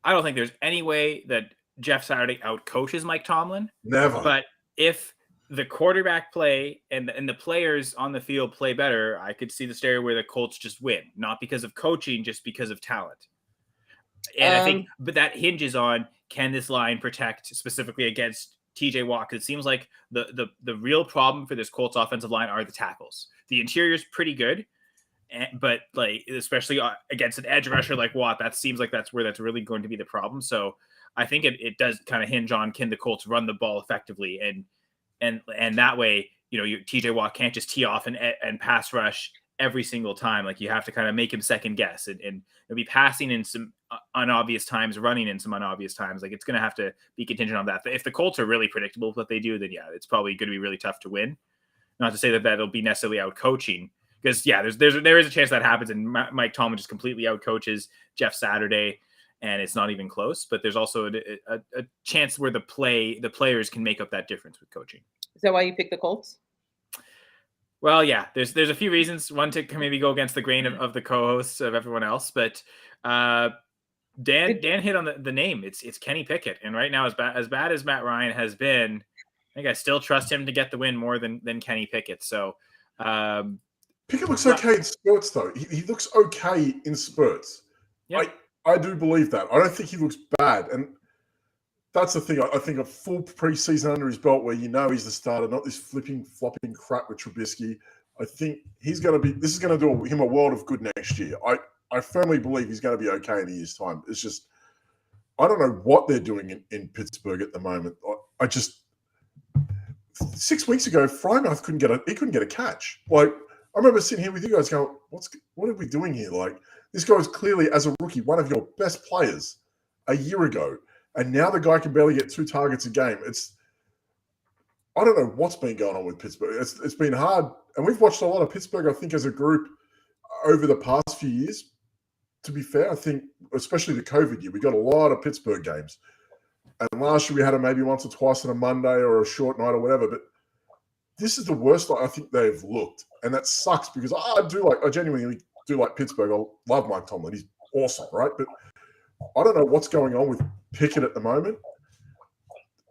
I don't think there's any way that Jeff Saturday outcoaches Mike Tomlin. Never. But if the quarterback play and the players on the field play better, I could see the scenario where the Colts just win, not because of coaching, just because of talent. And I think, but that hinges on, can this line protect specifically against TJ Watt? Because it seems like the real problem for this Colts offensive line are the tackles. The interior is pretty good, but like especially against an edge rusher like Watt, that seems like that's really going to be the problem. So I think it does kind of hinge on, can the Colts run the ball effectively, and that way, TJ Watt can't just tee off and pass rush every single time. Like, you have to kind of make him second guess, and it'll be passing in some unobvious times, running in some unobvious times. Like, it's going to have to be contingent on that. But if the Colts are really predictable with what they do, then yeah, it's probably going to be really tough to win. Not to say that that'll be necessarily out coaching, because yeah, there is a chance that happens, and Mike Tomlin just completely out coaches Jeff Saturday, and it's not even close. But there's also a chance where the players can make up that difference with coaching. Is that why you picked the Colts? Well, yeah, there's a few reasons. One, to maybe go against the grain of the co-hosts of everyone else, but Dan hit on the name. It's Kenny Pickett, and right now, as bad as Matt Ryan has been, I think I still trust him to get the win more than Kenny Pickett. So Pickett looks okay in spurts, though. He looks okay in spurts. Yeah. I do believe that. I don't think he looks bad, and that's the thing. I think a full preseason under his belt, where he's the starter, not this flopping crap with Trubisky. I think this is going to do him a world of good next year. I firmly believe he's going to be okay in a year's time. It's just, I don't know what they're doing in Pittsburgh at the moment. I just 6 weeks ago, Frymouth couldn't get a catch. Like, I remember sitting here with you guys going, what are we doing here? Like, this guy was clearly, as a rookie, one of your best players a year ago. And now the guy can barely get 2 targets a game. I don't know what's been going on with Pittsburgh. It's been hard. And we've watched a lot of Pittsburgh, I think, as a group over the past few years. To be fair, I think, especially the COVID year, we got a lot of Pittsburgh games. And last year we had them maybe once or twice on a Monday or a short night or whatever. But this is the worst I think they've looked. And that sucks, because I genuinely do like Pittsburgh. I love Mike Tomlin. He's awesome, right? But I don't know what's going on with Pickett at the moment.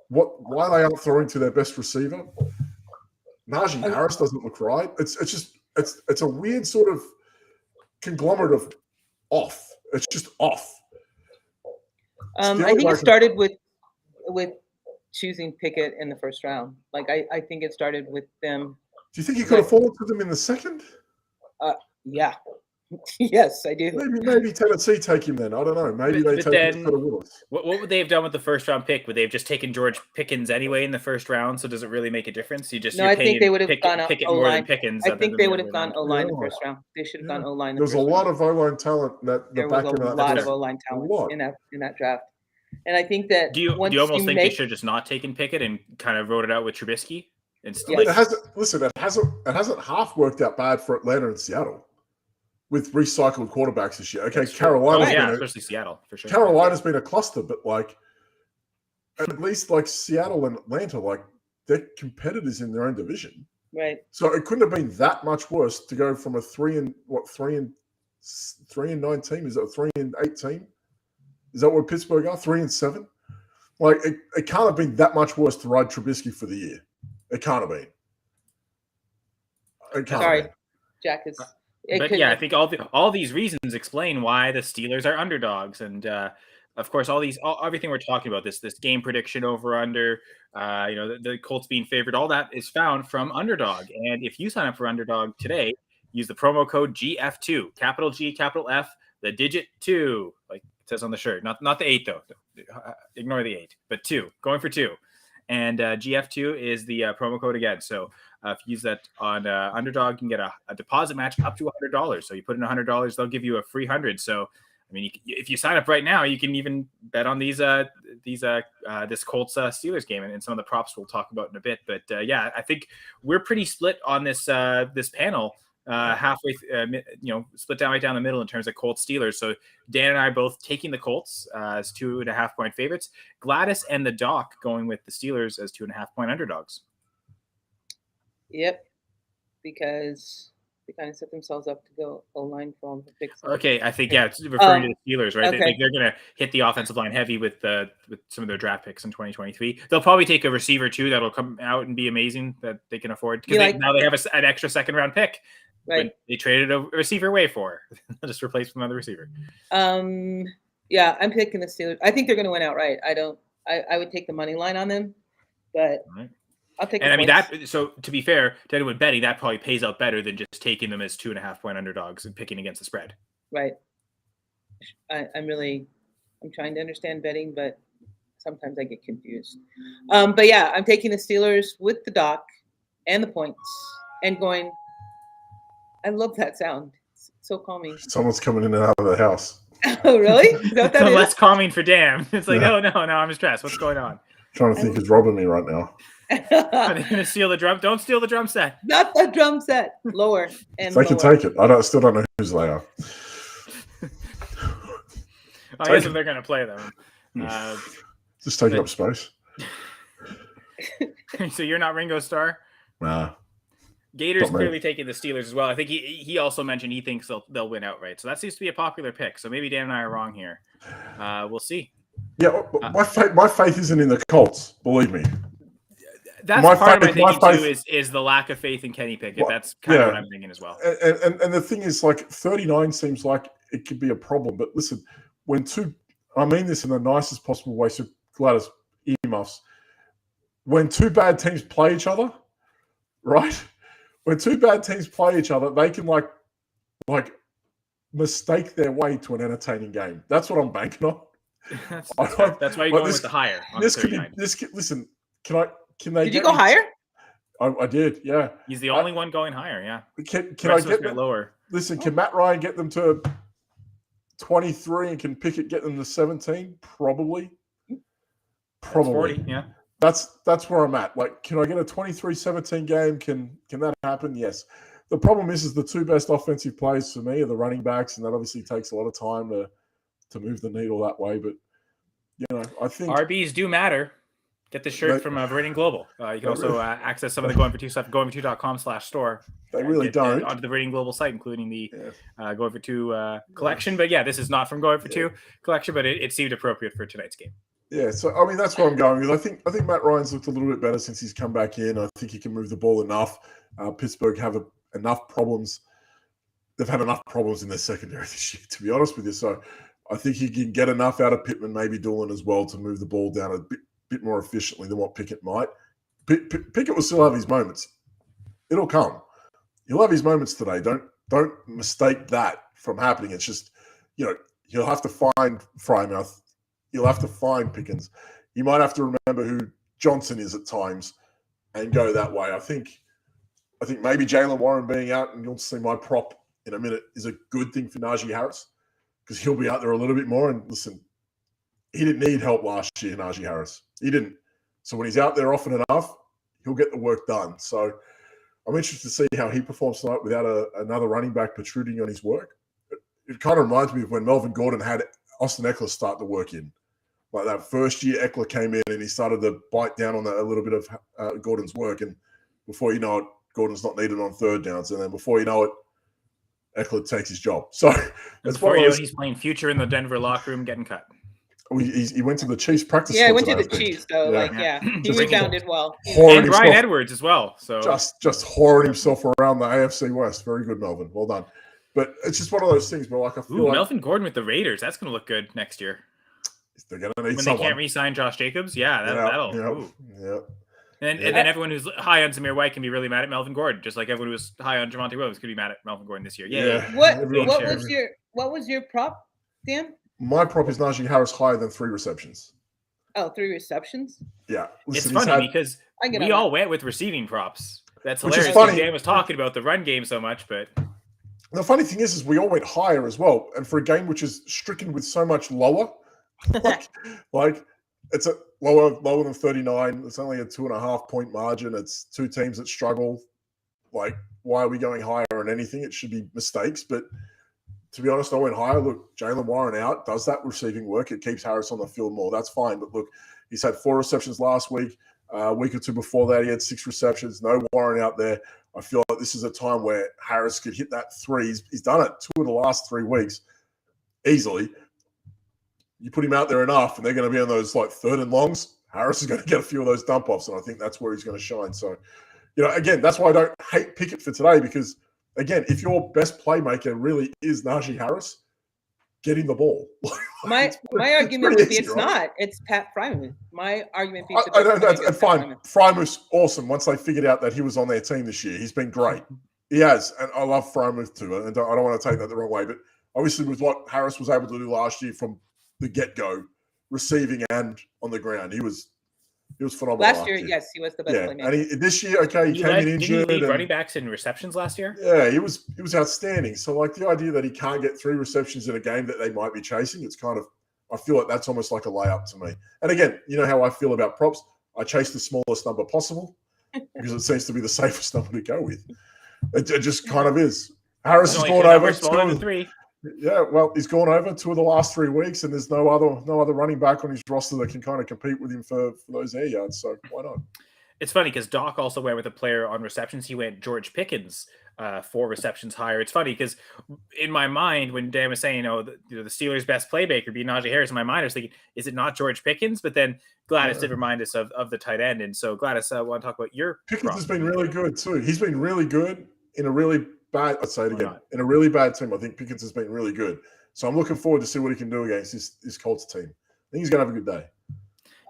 Why they aren't throwing to their best receiver? Najee Harris doesn't look right. It's a weird sort of conglomerate of off. It's just off. I think it started with choosing Pickett in the first round. Like, I think it started with them. Do you think you could have fallen to them in the second? Yeah. Yes, I do. Maybe Tennessee take him then. I don't know. Maybe they take him Willis. What would they have done with the first round pick? Would they have just taken George Pickens anyway in the first round? So does it really make a difference? I think they would have gone Pickett more than Pickens. I think they would have gone O-line in the first round. They should have gone O-line. There's a lot of O-line talent there was a lot of O-line talent in that draft. And I think that do you almost think they should have just not taken Pickett and kind of wrote it out with Trubisky? It hasn't half worked out bad for Atlanta and Seattle with recycled quarterbacks this year. Okay, especially Seattle for sure. Carolina's been a cluster, but like at least like Seattle and Atlanta, like they're competitors in their own division. Right. So it couldn't have been that much worse to go from a 3-9 team. Is it a 3-8 team? Is that what Pittsburgh are? 3-7? Like it can't have been that much worse to ride Trubisky for the year. It can't have been. Sorry, Jack is. But yeah, I think all these reasons explain why the Steelers are underdogs, and of course, everything we're talking about, this game prediction over under, the Colts being favored, all that is found from Underdog. And if you sign up for Underdog today, use the promo code GF2, capital G, capital F, the digit 2, like it says on the shirt, not the 8 though. Ignore the 8, but 2, going for 2. And GF2 is the promo code again. So if you use that on Underdog, you can get a deposit match up to $100. So you put in $100, they'll give you a free 100. So I mean, if you sign up right now, you can even bet on this Colts Steelers game and some of the props we'll talk about in a bit. But yeah, I think we're pretty split on this panel. Halfway, split down right down the middle in terms of Colts Steelers. So Dan and I are both taking the Colts as 2.5 point favorites. Gladys and the Doc going with the Steelers as 2.5 point underdogs. Yep, because They kind of set themselves up to go O-line for all the picks. Okay, I think it's referring to the Steelers, right? Okay. They're going to hit the offensive line heavy with some of their draft picks in 2023. They'll probably take a receiver too that'll come out and be amazing that they can afford because now they have an extra second round pick. Right. They traded a receiver away for. They'll just replace with another receiver. Yeah, I'm picking the Steelers. I think they're going to win outright. I would take the money line on them, but. Right. I'll take. And I mean that. So to be fair to anyone betting, that probably pays out better than just taking them as 2.5 point underdogs and picking against the spread. Right. I'm trying to understand betting, but sometimes I get confused. But yeah, I'm taking the Steelers with the dock and the points and going. I love that sound. It's so calming. Someone's coming in and out of the house. Oh, really? Is that what that is? Less calming for Dan. It's like, oh no, I'm stressed. What's going on? Trying to think who's robbing me right now. Are they going to steal the drum? Don't steal the drum set. Not the drum set. Lower and they can take it. Still don't know whose they are. I guess if they're going to play them. Just taking up space. So you're not Ringo Starr? Nah. Gator's clearly taking the Steelers as well. I think he also mentioned he thinks they'll win outright. So that seems to be a popular pick. So maybe Dan and I are wrong here. We'll see. Yeah, my faith isn't in the Colts. Believe me. That's part of my thinking too. Is the lack of faith in Kenny Pickett. That's kind of what I'm thinking as well. And the thing is, like 39 seems like it could be a problem. But listen, I mean this in the nicest possible way. So Gladys, earmuffs. When two bad teams play each other, right? When two bad teams play each other, they can like mistake their way to an entertaining game. That's what I'm banking on. That's why you're going with the higher. Listen, can they? Did you go higher? I did, yeah. He's the only one going higher, yeah. Can I get them lower? Listen, can Matt Ryan get them to 23 and can Pickett get them to 17? Probably. 40, yeah. That's where I'm at. Like, can I get a 23-17 game? Can that happen? Yes. The problem is the two best offensive players for me are the running backs, and that obviously takes a lot of time to move the needle that way. But I think RBs do matter. Get the shirt from Viridian Global. You can also access some of the Going for Two stuff at goingfor2.com/store. They really don't. Onto the Viridian Global site, including the Going for Two collection. But yeah, this is not from Going for Two collection, but it seemed appropriate for tonight's game. Yeah, so I mean that's where I'm going with. I think Matt Ryan's looked a little bit better since he's come back in. I think he can move the ball enough. Pittsburgh have enough problems. They've had enough problems in their secondary this year, to be honest with you. So I think he can get enough out of Pittman, maybe Doolan as well, to move the ball down a bit more efficiently than what Pickett might. Pickett will still have his moments. It'll come. He'll have his moments today. Don't mistake that from happening. It's just, he'll have to find Frymouth. You'll have to find Pickens. You might have to remember who Johnson is at times and go that way. I think maybe Jaylen Warren being out, and you'll see my prop in a minute, is a good thing for Najee Harris because he'll be out there a little bit more. And listen, he didn't need help last year, Najee Harris. He didn't. So when he's out there often enough, he'll get the work done. So I'm interested to see how he performs tonight without another running back protruding on his work. It kind of reminds me of when Melvin Gordon had Austin Eckler start the work in. Like that first year, Eckler came in and he started to bite down on a little bit of Gordon's work. And before you know it, Gordon's not needed on third downs. And then before you know it, Eckler takes his job. So before you know, he's playing future in the Denver locker room getting cut. He went to the Chiefs practice. Yeah, he went to the Chiefs, though. He rebounded well. And Brian Edwards as well. So just whoring himself around the AFC West. Very good, Melvin. Well done. But it's just one of those things. But like I feel Melvin Gordon with the Raiders. That's going to look good next year. They're going to need someone. They can't re-sign Josh Jacobs. That'll. Yeah. And then everyone who's high on Zamir White can be really mad at Melvin Gordon, just like everyone who was high on Javonte Williams could be mad at Melvin Gordon this year. Yeah. What was your prop, Dan? My prop is Najee Harris higher than 3 receptions. Oh, 3 receptions? Yeah. Listen, it's funny because we all went with receiving props. That's hilarious. Dan was talking about the run game so much, but the funny thing is we all went higher as well. And for a game which is stricken with so much lower, like it's a lower than 39. It's only a 2.5 point margin. It's 2 teams that struggle. Like, why are we going higher on anything? It should be mistakes. But to be honest, I went higher. Look, Jaylen Warren out, does that receiving work. It keeps Harris on the field more. That's fine. But look, he's had 4 receptions last week. A week or two before that, he had 6 receptions. No Warren out there. I feel like this is a time where Harris could hit that three. He's done it 2 of the last 3 weeks easily. You put him out there enough, and they're going to be on those like 3rd and longs. Harris is going to get a few of those dump offs, and I think that's where he's going to shine. So, again, that's why I don't hate Pickett for today, because again, if your best playmaker really is Najee Harris, get him the ball. My argument would be it's not. It's Pat Freiermuth. My argument would be I know that's fine. Freiermuth's awesome. Once they figured out that he was on their team this year, he's been great. He has, and I love Freiermuth too. And I don't want to take that the wrong way, but obviously with what Harris was able to do last year from the get-go, receiving and on the ground, he was phenomenal. Last year, yes, he was the best playmaker. And this year, okay, he came in injured. Did he lead running backs in receptions last year? Yeah, he was outstanding. So, like, the idea that he can't get 3 receptions in a game that they might be chasing, it's kind of, I feel like that's almost like a layup to me. And again, you know how I feel about props. I chase the smallest number possible because it seems to be the safest number to go with. It just kind of is. Harris has gone over 3. Yeah, well, he's gone over 2 of the last 3 weeks, and there's no other running back on his roster that can kind of compete with him for those air yards. So why not? It's funny because Doc also went with a player on receptions. He went George Pickens 4 receptions higher. It's funny because in my mind, when Dan was saying, the Steelers' best playmaker be Najee Harris, in my mind I was thinking, is it not George Pickens? But then Gladys did remind us of the tight end. And so Gladys, I want to talk about your Pickens has been really good too. He's been really good in a really bad, I'd say it again, in a really bad team. I think Pickens has been really good. So I'm looking forward to see what he can do against this Colts team. I think he's going to have a good day.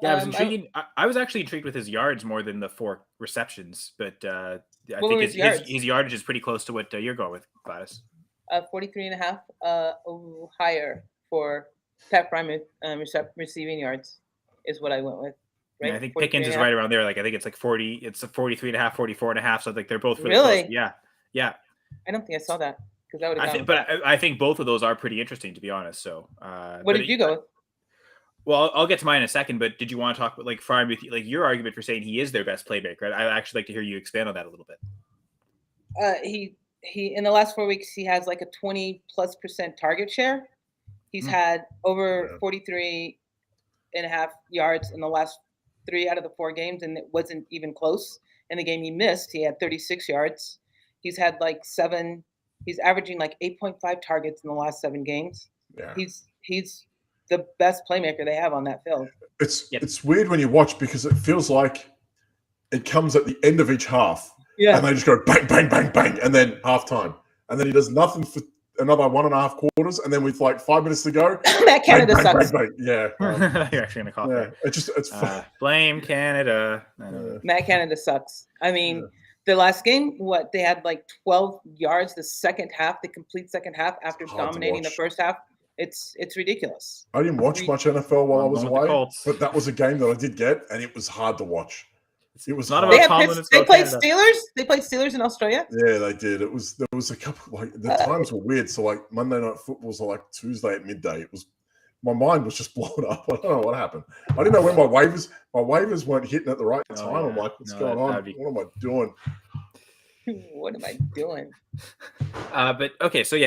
Yeah, I was intrigued. I was actually intrigued with his yards more than the 4 receptions, but I think his yardage is pretty close to what you're going with, Gladys. 43.5 higher for Pat Freiermuth receiving yards is what I went with. Right? Yeah, I think Pickens is right around there. Like I think it's like 40. It's a 43.5, 44.5. So like they're both really close. Yeah. I don't think I saw that because that would have. I think both of those are pretty interesting, to be honest. So, what did you go with? Well, I'll get to mine in a second, but did you want to talk about like Freiermuth, like your argument for saying he is their best playmaker? Right? I'd actually like to hear you expand on that a little bit. He in the last 4 weeks he has like a 20+% target share. He's had over 43.5 yards in the last 3 out of the 4 games, and it wasn't even close. In the game he missed, he had 36 yards. He's had like 7. He's averaging like 8.5 targets in the last 7 games. Yeah. He's the best playmaker they have on that field. It's weird when you watch because it feels like it comes at the end of each half. Yeah. And they just go bang, bang, bang, bang, and then halftime. And then he does nothing for another 1.5 quarters, and then with like 5 minutes to go, Matt Canada bang, sucks. Bang, bang, yeah. You're actually gonna call it. It's blame Canada. Matt Canada sucks. I mean, the last game, they had like 12 yards the second half, the complete second half after dominating the first half. It's ridiculous. I didn't watch much NFL while I was away, but that was a game that I did get, and it was hard to watch. It was not about Tomlin. They played Steelers. They played Steelers in Australia. Yeah, they did. There was a couple the times were weird. So like Monday Night Football was like Tuesday at midday. My mind was just blown up. I don't know what happened. I didn't know when my waivers weren't hitting at the right time. Yeah. I'm like, what's going on? What am I doing? What am I doing? But okay, three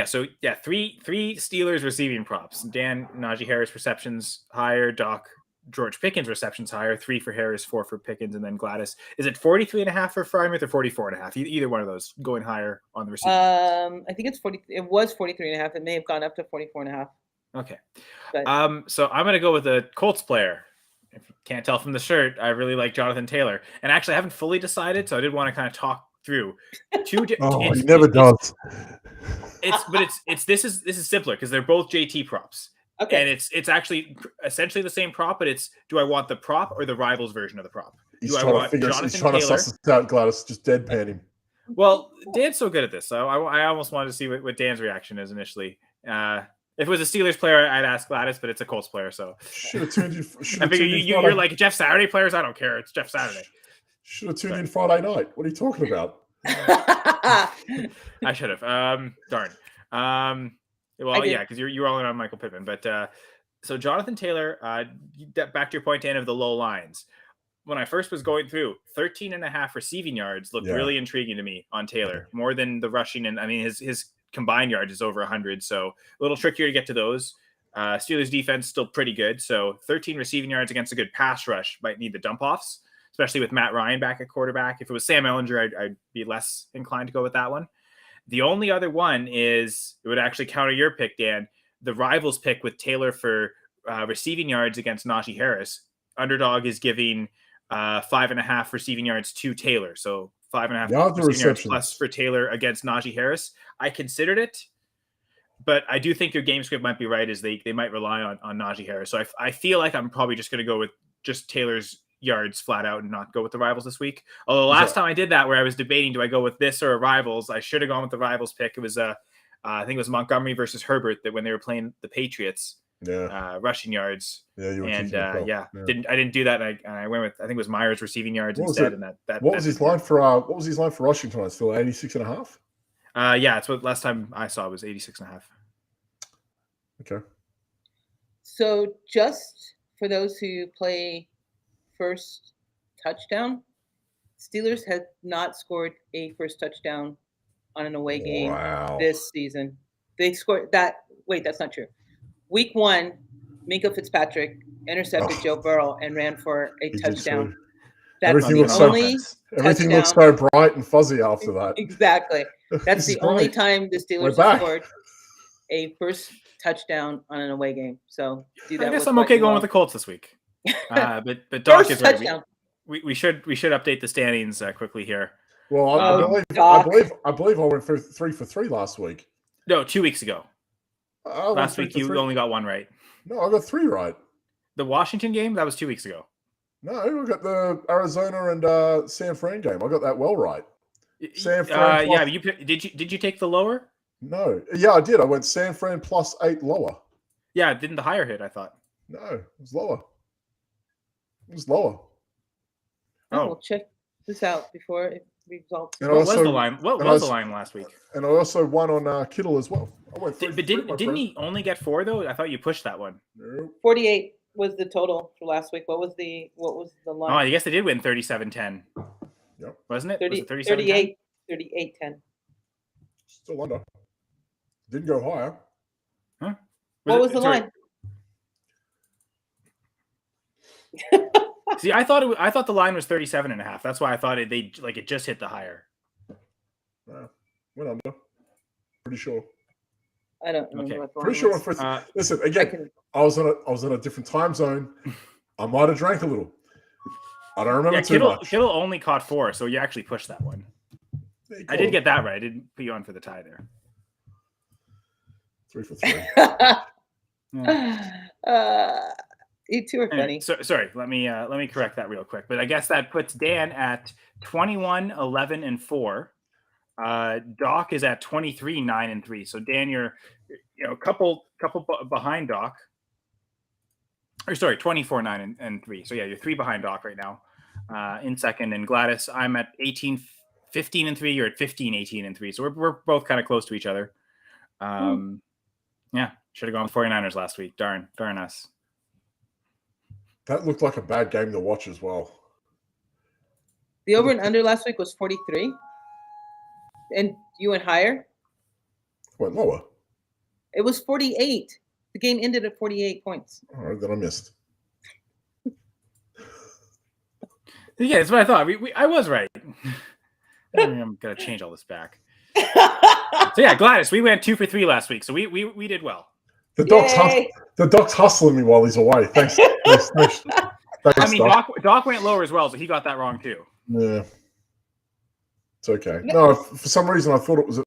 Steelers receiving props. Dan, Najee Harris receptions higher. Doc, George Pickens receptions higher. 3 for Harris, 4 for Pickens, and then Gladys. Is it 43.5 for Freiermuth or 44.5? Either one of those going higher on the receiving. I think it's 40. It was 43.5. It may have gone up to 44.5. Okay. But, so I'm gonna go with a Colts player. If you can't tell from the shirt, I really like Jonathan Taylor, and actually I haven't fully decided, so I did want to kind of talk through two. He never does. This is simpler because they're both JT props. Okay. And it's actually essentially the same prop, but it's do I want the prop or the rivals version of the prop? He's trying to suss it out, Gladys. Just deadpan him. Well, Dan's so good at this, so I almost wanted to see what Dan's reaction is initially. If it was a Steelers player, I'd ask Gladys, but it's a Colts player, so should have tuned you. I figure you're like Jeff Saturday players. I don't care. It's Jeff Saturday. Should have tuned in Friday night. What are you talking about? I should have. Darn. Well, yeah, because you're all in on Michael Pittman, but so Jonathan Taylor. Back to your point, Dan, of the low lines. When I first was going through, 13.5 receiving yards looked really intriguing to me on Taylor, more than the rushing, and I mean his combined yards is over 100, so a little trickier to get to those. Steelers defense still pretty good, so 13 receiving yards against a good pass rush might need the dump offs, especially with Matt Ryan back at quarterback. If it was Sam Ehlinger, I'd be less inclined to go with that one. The only other one is, it would actually counter your pick, Dan, the Rivals pick with Taylor for receiving yards against Najee Harris. Underdog is giving 5.5 receiving yards to Taylor. So 5.5 receiving yards plus for Taylor against Najee Harris. I considered it, but I do think your game script might be right, is they might rely on Najee Harris. So I feel like I'm probably just going to go with just Taylor's yards flat out and not go with the Rivals this week. Although last time I did that, where I was debating, do I go with this or a Rivals, I should have gone with the Rivals pick. It was I think it was Montgomery versus Herbert, that when they were playing the Patriots, rushing yards. Yeah, you were I didn't do that. And I went with, I think it was Myers receiving yards instead. And what was his line for Washington? It's still 86.5. Yeah, it's what last time I saw was 86.5. Okay. So just for those who play first touchdown, Steelers have not scored a first touchdown on an away game this season. They scored that. Wait, that's not true. Week 1, Minkah Fitzpatrick intercepted Joe Burrow and ran for a touchdown. Everything looks so bright and fuzzy after that. Exactly. That's the only time the Steelers have scored a first touchdown on an away game. So do that. I guess I'm okay going with the Colts this week. But Doc is right. We should update the standings quickly here. Well, I believe I went for 3 for 3 last week. No, 2 weeks ago. Last week you only got 1 right. No, I got 3 right. The Washington game, that was 2 weeks ago. No, I got the Arizona and San Fran game. I got that well right. San Fran. Did you take the lower? No. Yeah, I did. I went San Fran plus 8 lower. Yeah, didn't the higher hit, I thought. No, it was lower. It was lower. We'll check this out before it results. What was the line? What was the line last week? And I also won on Kittle as well. I went didn't he only get 4 though? I thought you pushed that one. No. 48 was the total for last week. What was the line? Oh, I guess they did win 37-10. Yep. Wasn't it? 38-10. Still under. Didn't go higher. Huh? What was the line? See, I thought the line was 37.5. That's why I thought it just hit the higher. Went under. Pretty sure. I don't remember what the line Pretty sure. Listen, again, I was in a different time zone. I might have drank a little. I don't remember too much. Kittle only caught 4, so you actually pushed that one. I did get that right. I didn't put you on for the tie there. 3 for 3. You two are funny. Sorry, let me correct that real quick. But I guess that puts Dan at 21, 11, and 4. Doc is at 23, 9, and 3. So Dan, you're a couple behind Doc. Or sorry, 24, 9, and 3. So yeah, you're 3 behind Doc right now. In second, and Gladys, I'm at 18, 15, and 3. You're at 15, 18, and 3. So we're both kind of close to each other. Yeah, should have gone with 49ers last week. Darn us. That looked like a bad game to watch as well. The over and under last week was 43. And you went higher? Went lower. It was 48. The game ended at 48 points. All right, then I missed. Yeah, that's what I thought. I was right. I'm going to change all this back. So yeah, Gladys, we went 2 for 3 last week. So we did well. The Doc's hustling me while he's away. Thanks. Thanks, I mean, Doc went lower as well, so he got that wrong too. Yeah. It's okay. No, for some reason I thought it was.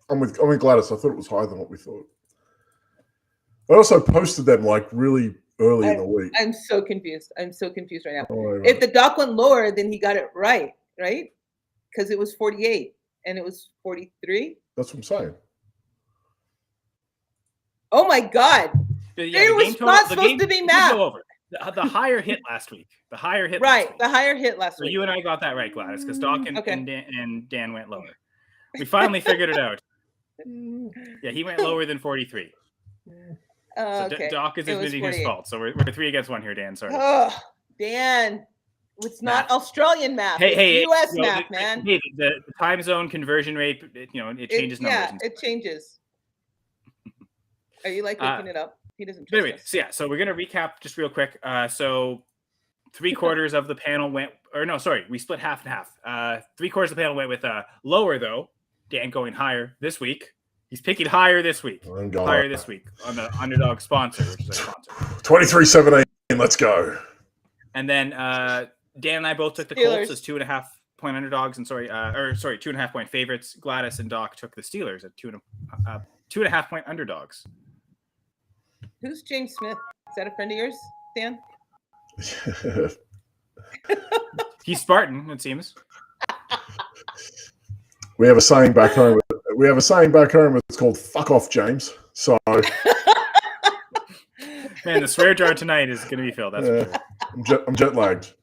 I'm with Gladys. I thought it was higher than what we thought. I also posted them like really early in the week. I'm so confused. I'm so confused right now. If the Doc went lower, then he got it right? Because it was 48 and it was 43. That's what I'm saying. Oh my God! Yeah, there was not supposed to be math. The higher hit last week. The higher hit. Right. The higher hit last week. You and I got that right, Gladys, because Doc and Dan went lower. We finally figured it out. Yeah, he went lower than 43. So Doc is admitting his fault. So we're 3 against 1 here, Dan. Sorry. Oh, Dan. It's not Australian math. Hey, it's U.S. math, man. Hey, the time zone conversion rate, it changes numbers. Yeah, it changes. Are you looking it up? He doesn't. Anyway, so we're gonna recap just real quick. So 3/4 of the panel went, or no, sorry, we split half and half. 3/4 of the panel went with lower, though. Dan going higher this week. He's picking higher this week. Higher this week on the underdog sponsor, which is our sponsor. 23-17. Let's go. And then Dan and I both took the Steelers. Colts as 2.5-point underdogs, and 2.5-point favorites. Gladys and Doc took the Steelers at 2.5-point underdogs. Who's James Smith? Is that a friend of yours, Dan? He's Spartan, it seems. We have a saying back home. It's called "fuck off, James." So, man, the swear jar tonight is going to be filled. That's for sure. I'm jet lagged.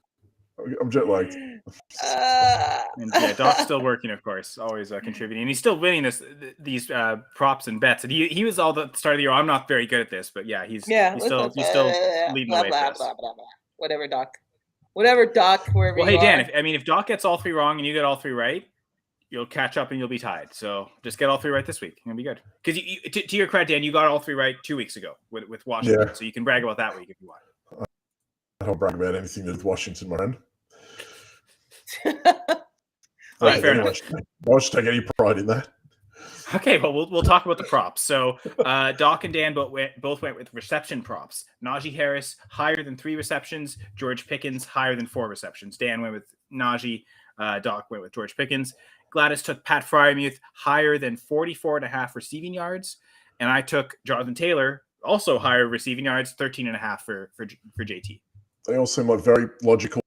And Doc's still working, of course, always contributing, and he's still winning these props and bets. And he was all the start of the year. I'm not very good at this, but he's still leading the way. Blah, blah, blah. Whatever, Doc. Wherever. Well, hey Dan, if Doc gets all 3 wrong and you get all 3 right, you'll catch up and you'll be tied. So just get all 3 right this week. You'll be good. Because to your credit, Dan, you got all 3 right 2 weeks ago with Washington. Yeah. So you can brag about that week if you want. I don't brag about anything with Washington, my friend. Right, fair enough. I should take any pride in that. Okay, well, we'll talk about the props. So Doc and Dan both went with reception props. Najee Harris, higher than 3 receptions. George Pickens, higher than 4 receptions. Dan went with Najee. Doc went with George Pickens. Gladys took Pat Freiermuth, higher than 44.5 receiving yards. And I took Jonathan Taylor, also higher receiving yards, 13.5 for JT. They all seem like very logical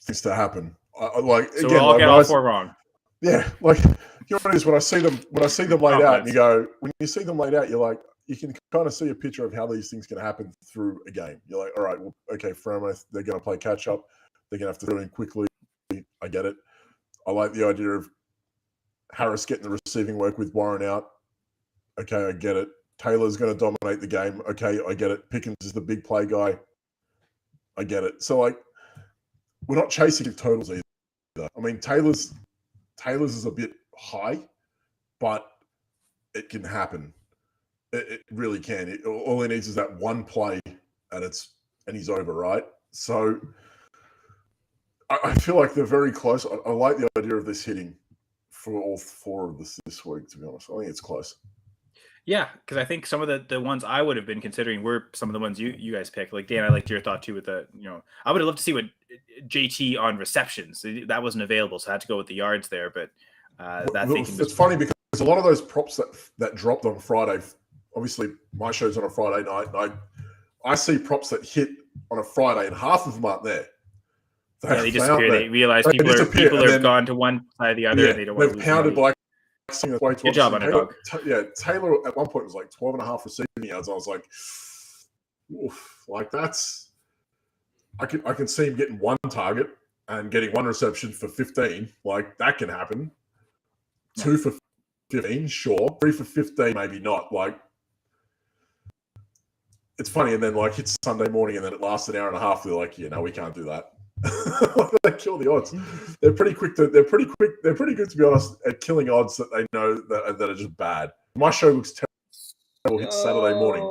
things to happen. So we'll all get all 4 wrong. Yeah, like you know what it is when I see them laid out, and you go, when you see them laid out, you're like, you can kind of see a picture of how these things can happen through a game. You're like, all right, well, okay, Freiermuth, they're going to play catch up. They're going to have to do it quickly. I get it. I like the idea of Harris getting the receiving work with Warren out. Okay, I get it. Taylor's going to dominate the game. Okay, I get it. Pickens is the big play guy. I get it. So, like, we're not chasing totals either. I mean, Taylor's is a bit high, but it can happen. It really can. All he needs is that one play, and he's over, right? So I feel like they're very close. I like the idea of this hitting for all 4 of this week, to be honest. I think it's close. Yeah, because I think some of the ones I would have been considering were some of the ones you guys picked. Like Dan, I liked your thought too with I would have loved to see what JT on receptions. That wasn't available, so I had to go with the yards there. But it's funny because a lot of those props that dropped on Friday. Obviously, my show's on a Friday night. And I see props that hit on a Friday, and half of them aren't there. They disappear. They realize people have gone to one side or the other, and they don't want to lose pounded money. Good job, underdog. Taylor at one point was like 12.5 receiving yards. I was like, oof, like that's. I can see him getting 1 target and getting 1 reception for 15. Like that can happen. 2 for 15, sure. 3 for 15, maybe not. Like it's funny, and then like hits Sunday morning, and then it lasts an hour and a half. They're like, no, we can't do that. They kill the odds. They're pretty quick. They're pretty good, to be honest, at killing odds that they know that are just bad. My show looks terrible. Hits Saturday morning.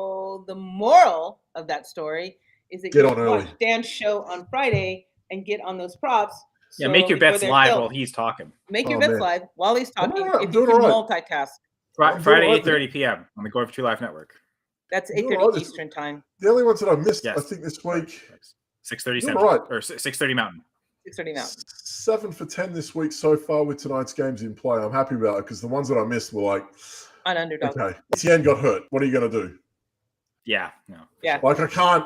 The moral of that story is that get you on early. Watch Dan's show on Friday and get on those props. Yeah, make your bets live while he's talking. Make your bets live while he's talking. If you can multitask. Friday, 8:30 p.m. on the Going for 2 Live Network. That's 8:30 Eastern time. The only ones that I missed, I think, this week. 6:30 Central, or 6:30 Mountain. 6:30 Mountain. 7 for 10 this week so far with tonight's games in play. I'm happy about it because the ones that I missed were like on underdog. Okay, Etienne got hurt. What are you going to do? Yeah, no. Yeah. Like I can't.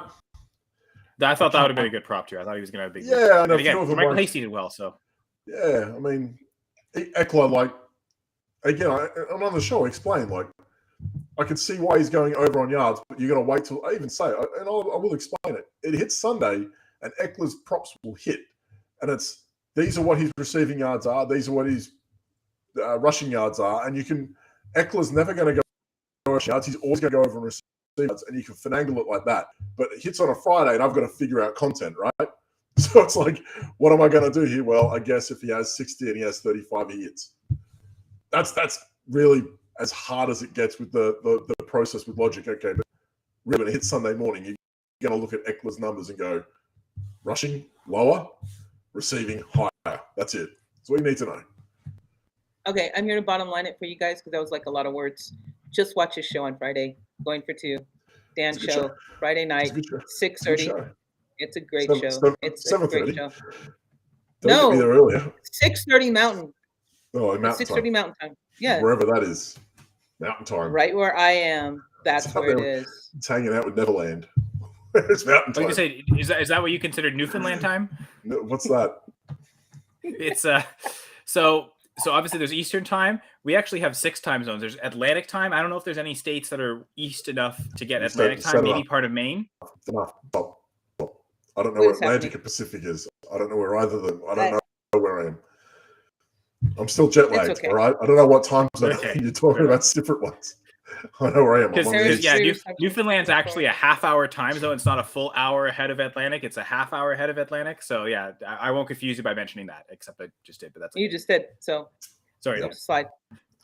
I thought that would have been a good prop too. I thought he was going to have a big. Yeah, I know. Again, Michael Hasty did well, so. Yeah, I mean, Eckler, like, again, I'm on the show. Explain, like, I can see why he's going over on yards, but you're going to wait till I even say, and I will explain it. It hits Sunday, and Eckler's props will hit, and these are what his receiving yards are. These are what his rushing yards are, and you can. Eckler's never going to go rushing yards. He's always going to go over and receive yards, and you can finagle it like that. But it hits on a Friday, and I've got to figure out content, right? So it's like, what am I going to do here? Well, I guess if he has 60 and he has 35, he hits. That's really as hard as it gets with the process with logic. Okay, but really when it hits Sunday morning, you're going to look at Eckler's numbers and go, Rushing lower, receiving higher. That's it. That's all you need to know. Okay, I'm here to bottom line it for you guys because that was like a lot of words. Just watch his show on Friday. Going for two. Dan show. Friday night, 6:30. It's a great show. It's a great show. Don't get me there earlier. 6:30 Mountain. Oh, Mountain 6:30 Mountain time. Yeah. Wherever that is. Mountain time. Right where I am. That's where it is. It's hanging out with Neverland. It's Mountain time. I was gonna say, is that what you consider Newfoundland time? No, what's that? It's so obviously there's Eastern time. We actually have 6 time zones. There's Atlantic time. I don't know if there's any states that are east enough to get Atlantic time. Maybe part of Maine. I don't know where Atlantic and Pacific is. I don't know where either of them. I don't know where I am. I'm still jet lagged. Okay. All right. I don't know what time zone you're talking about. Different ones. I know where I am. Because Newfoundland's actually a half-hour time zone. It's not a full hour ahead of Atlantic. It's a half hour ahead of Atlantic. So yeah, I won't confuse you by mentioning that. Except I just did, but that's you just did. So sorry. Slide.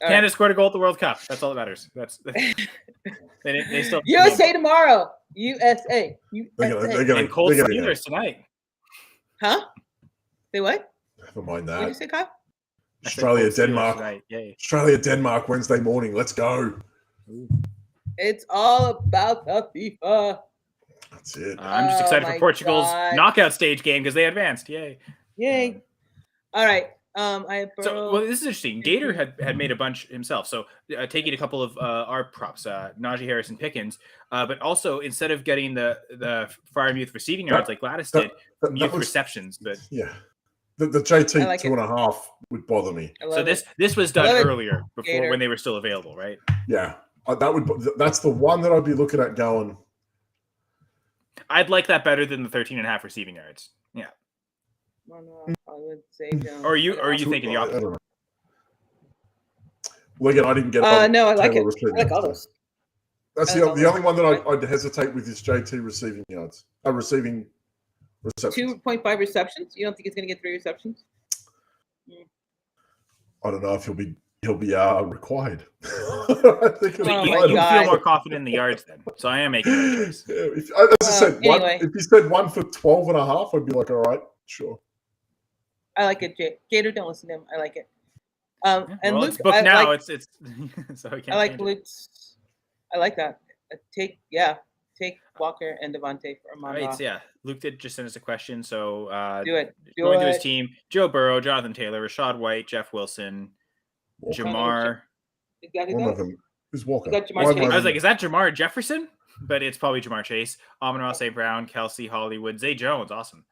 Canada scored a goal at the World Cup. That's all that matters. They still USA tomorrow. USA. And Colts Steelers tonight. Huh? Say what? Never mind that. What did you say, Kyle? Australia, Denmark. Australia, Denmark, Wednesday morning. Let's go. It's all about the FIFA. That's it. I'm just excited for Portugal's knockout stage game because they advanced. Yay. All right. This is interesting. Gator had made a bunch himself. So taking a couple of our props, Najee Harris and Pickens, but also instead of getting the Freiermuth receiving yards like Gladys did, Muth receptions. But yeah, the JT like 2.5 would bother me. So this was done earlier before when they were still available, right? Yeah, that's the one that I'd be looking at going. I'd like that better than the 13.5 receiving yards. Yeah. I would say Jones. Or are you thinking the opposite? Well, again, I didn't get. No, I like it. I like all those. That's the only one that I'd hesitate with is JT receiving yards. Receiving receptions. 2.5 receptions. You don't think he's going to get 3 receptions? I don't know if he'll be required. I think you feel more confident in the yards then. So I am making that choice. Yeah, as I said, if he said 1 for 12.5, I'd be like, all right, sure. I like it, Gator. Don't listen to him. I like it. And Luke, it's booked now. It's so I can't. I like Luke's. I like that. Take Walker and Devontae for Amon. Right, so yeah, Luke did just send us a question. So going to his team: Joe Burrow, Jonathan Taylor, Rashad White, Jeff Wilson, Walker. Jamar. One of them is Walker. I was like, is that Jamar Jefferson? But it's probably Jamar Chase, Amon-Ra St. Brown, Kelsey, Hollywood, Zay Jones. Awesome.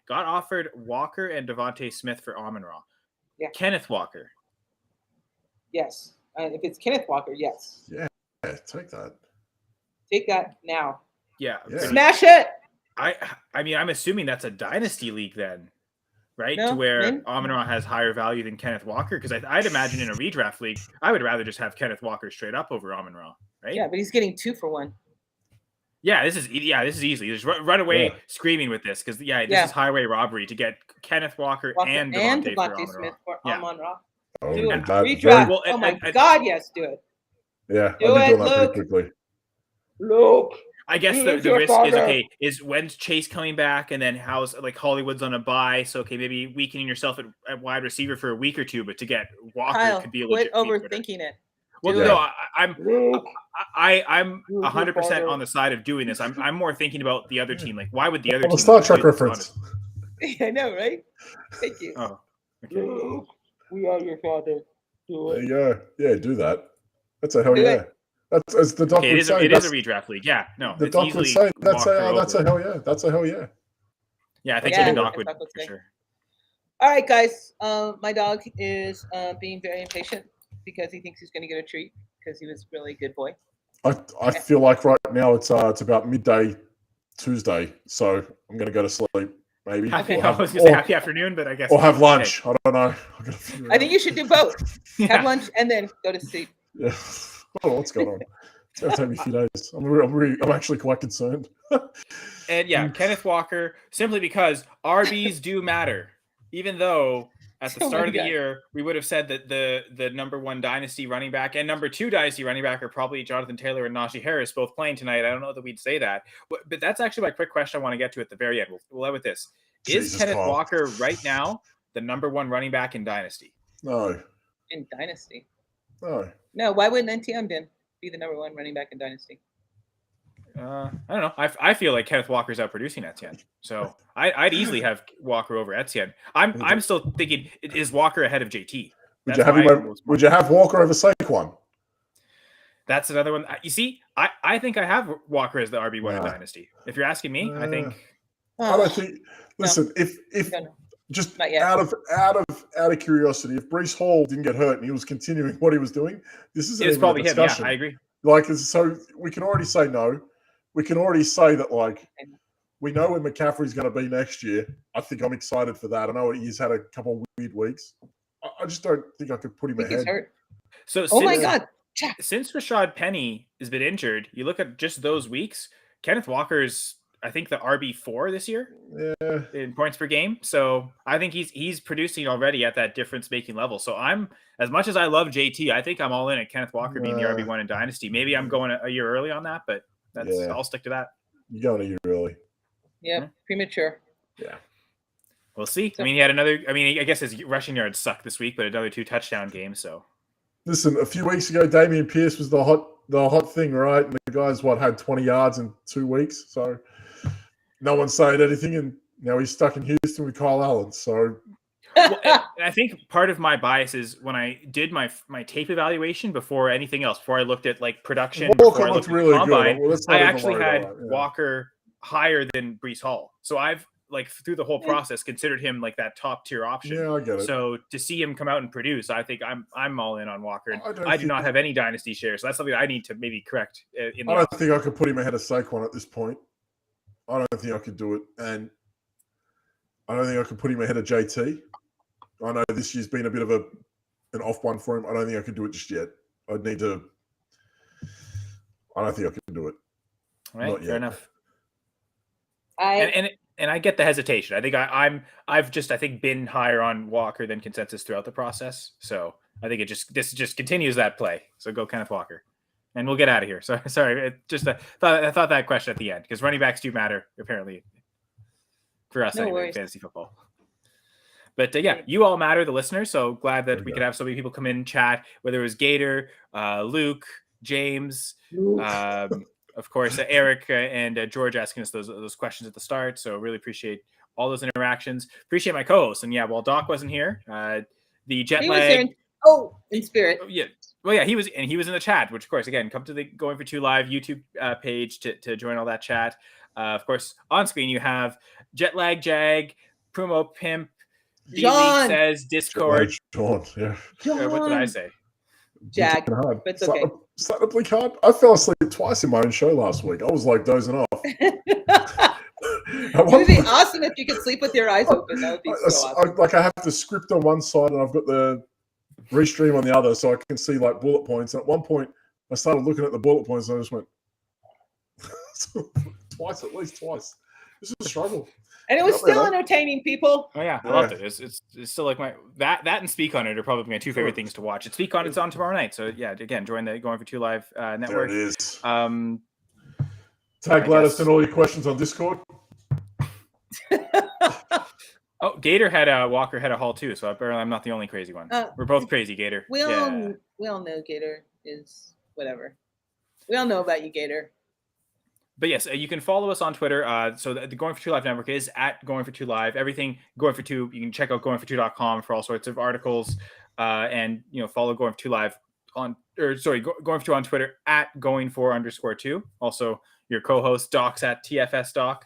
Got offered Walker and Devontae Smith for Amon-Ra. Yeah. Kenneth Walker. Yes. If it's Kenneth Walker, yes. Yeah, take that. Take that now. Yeah. Smash it. I mean, I'm assuming that's a dynasty league then, right? To where Amon-Ra has higher value than Kenneth Walker. Because I'd imagine in a redraft league, I would rather just have Kenneth Walker straight up over Amon-Ra, right? Yeah, but he's getting 2 for 1. Yeah, this is easy. Just run away screaming with this because this is highway robbery to get Kenneth Walker and Devontae Smith for Amon-Ra. Oh, do it. Redraft. Oh my God, yes, do it. Yeah, I'll be doing that pretty quickly. Luke. I guess the risk is when's Chase coming back, and then how's Hollywood's on a bye, so maybe weakening yourself at wide receiver for a week or two, but to get Walker could be a legit. Quit overthinking it. Well, no, I'm 100% on the side of doing this. I'm more thinking about the other team. Like, why would the other team? Star Trek reference. I know, right? Thank you. Oh, okay. Luke, we are your father. Do it. There you go. Yeah, do that. That's a hell yeah. That's as the doc would say. It is a redraft league. Yeah, no. The doc would say that's a hell yeah. That's a hell yeah. Yeah, I think the doc would for sure. All right, guys. My dog is being very impatient because he thinks he's going to get a treat because he was really a good boy. I feel like right now it's about midday Tuesday, so I'm going to go to sleep. Maybe. I was going to say happy afternoon, but I guess. Or have lunch. I don't know. I think you should do both. Have lunch and then go to sleep. Yeah. Oh, what's going on? It's going to take me a few days. I'm actually quite concerned. And yeah, Kenneth Walker, simply because RBs do matter. Even though at the start of the year, we would have said that the number 1 dynasty running back and number 2 dynasty running back are probably Jonathan Taylor and Najee Harris, both playing tonight. I don't know that we'd say that, but that's actually my quick question I want to get to at the very end. We'll end with this. Is Kenneth Walker right now the number 1 running back in dynasty? No. In dynasty? No. No, why wouldn't NTM be the number 1 running back in dynasty? I don't know. I feel like Kenneth Walker's outproducing Etienne, so I'd easily have Walker over Etienne. I'm still thinking, is Walker ahead of JT? Would you have Walker over Saquon? That's another one. You see, I think I have Walker as the RB1 in dynasty. If you're asking me, I think. I don't think. Listen, if just out of curiosity, if Breece Hall didn't get hurt and he was continuing what he was doing, this is probably him. Yeah, I agree. Like, so we can already say no. We can already say that, like, we know where McCaffrey's going to be next year. I think I'm excited for that. I know he's had a couple of weird weeks. I just don't think I could put him ahead. Hurt. So, my God. Since Rashad Penny has been injured, you look at just those weeks, Kenneth Walker's, I think, the RB4 this year in points per game. So I think he's producing already at that difference-making level. So I'm, as much as I love JT, I think I'm all in at Kenneth Walker being the RB1 in Dynasty. Maybe I'm going a year early on that, but I'll stick to that. You're going a year early. Yeah, premature. Yeah. We'll see. I mean, he had another, I guess his rushing yards sucked this week, but another 2 touchdown games. So listen, a few weeks ago, Damian Pierce was the hot thing, right? And the guy's had 20 yards in 2 weeks. So no one's saying anything, and now he's stuck in Houston with Kyle Allen. So I think part of my bias is when I did my tape evaluation before anything else, before I looked at like production, Walker looked really good. Well, I actually had Walker higher than Breece Hall. So I've through the whole process considered him like that top tier option. Yeah, I get it. So to see him come out and produce, I think I'm all in on Walker. And I do not have any dynasty shares, so that's something I need to maybe correct. I don't think I could put him ahead of Saquon at this point. I don't think I could do it, and I don't think I could put him ahead of JT. I know this year's been a bit of an off one for him. I don't think I could do it just yet. I don't think I can do it. All right, fair enough. And I get the hesitation. I think I've been higher on Walker than consensus throughout the process. So I think this just continues that play. So go Kenneth Walker, and we'll get out of here. So sorry, I thought that question at the end, because running backs do matter apparently for us anyway in fantasy football. But you all matter, the listeners. So glad that we could have so many people come in and chat, whether it was Gator, Luke, James, of course, Eric and George asking us those questions at the start. So really appreciate all those interactions. Appreciate my co-hosts. And while Doc wasn't here, the jet lag. In spirit. Yeah. Well, yeah, he was in the chat, which of course, again, come to the Going for Two Live YouTube page to join all that chat. Of course, on screen you have Jetlag Jag, Prumo Pimp, John says Discord. John, yeah. What did I say? Jag. But it's okay. Slightly hard. I fell asleep twice in my own show last week. I was dozing off. It would be awesome if you could sleep with your eyes open. That would be so awesome. I have the script on one side and I've got the restream on the other, so I can see bullet points. And at one point, I started looking at the bullet points and I just went at least twice. This is a struggle. And it was still entertaining, people. Oh yeah, I loved it. It's still like that and Speak On It are probably my 2 favorite things to watch. And Speak On It's on tomorrow night. So yeah, again, join the Going for Two Live network. There it is. Tag Gladys and all your questions on Discord. Gator Walker had a Hall too, so apparently I'm not the only crazy one. We're both crazy, Gator. We all know Gator is whatever. We all know about you, Gator. But yes, you can follow us on Twitter. So the Going for Two Live network is at Going for Two Live. Everything Going for Two. You can check out goingfor2.com for all sorts of articles. And follow Going for Two Live Going for Two on Twitter at going4_2. Also, your co-host Doc's at TFS Doc.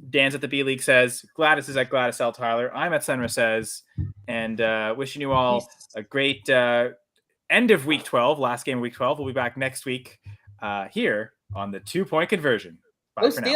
Dan's at the B League says. Gladys is at Gladys L Tyler. I'm at Senra says. And wishing you all a great end of week 12. Last game of week 12. We'll be back next week here on the 2-point conversion. Bye for now.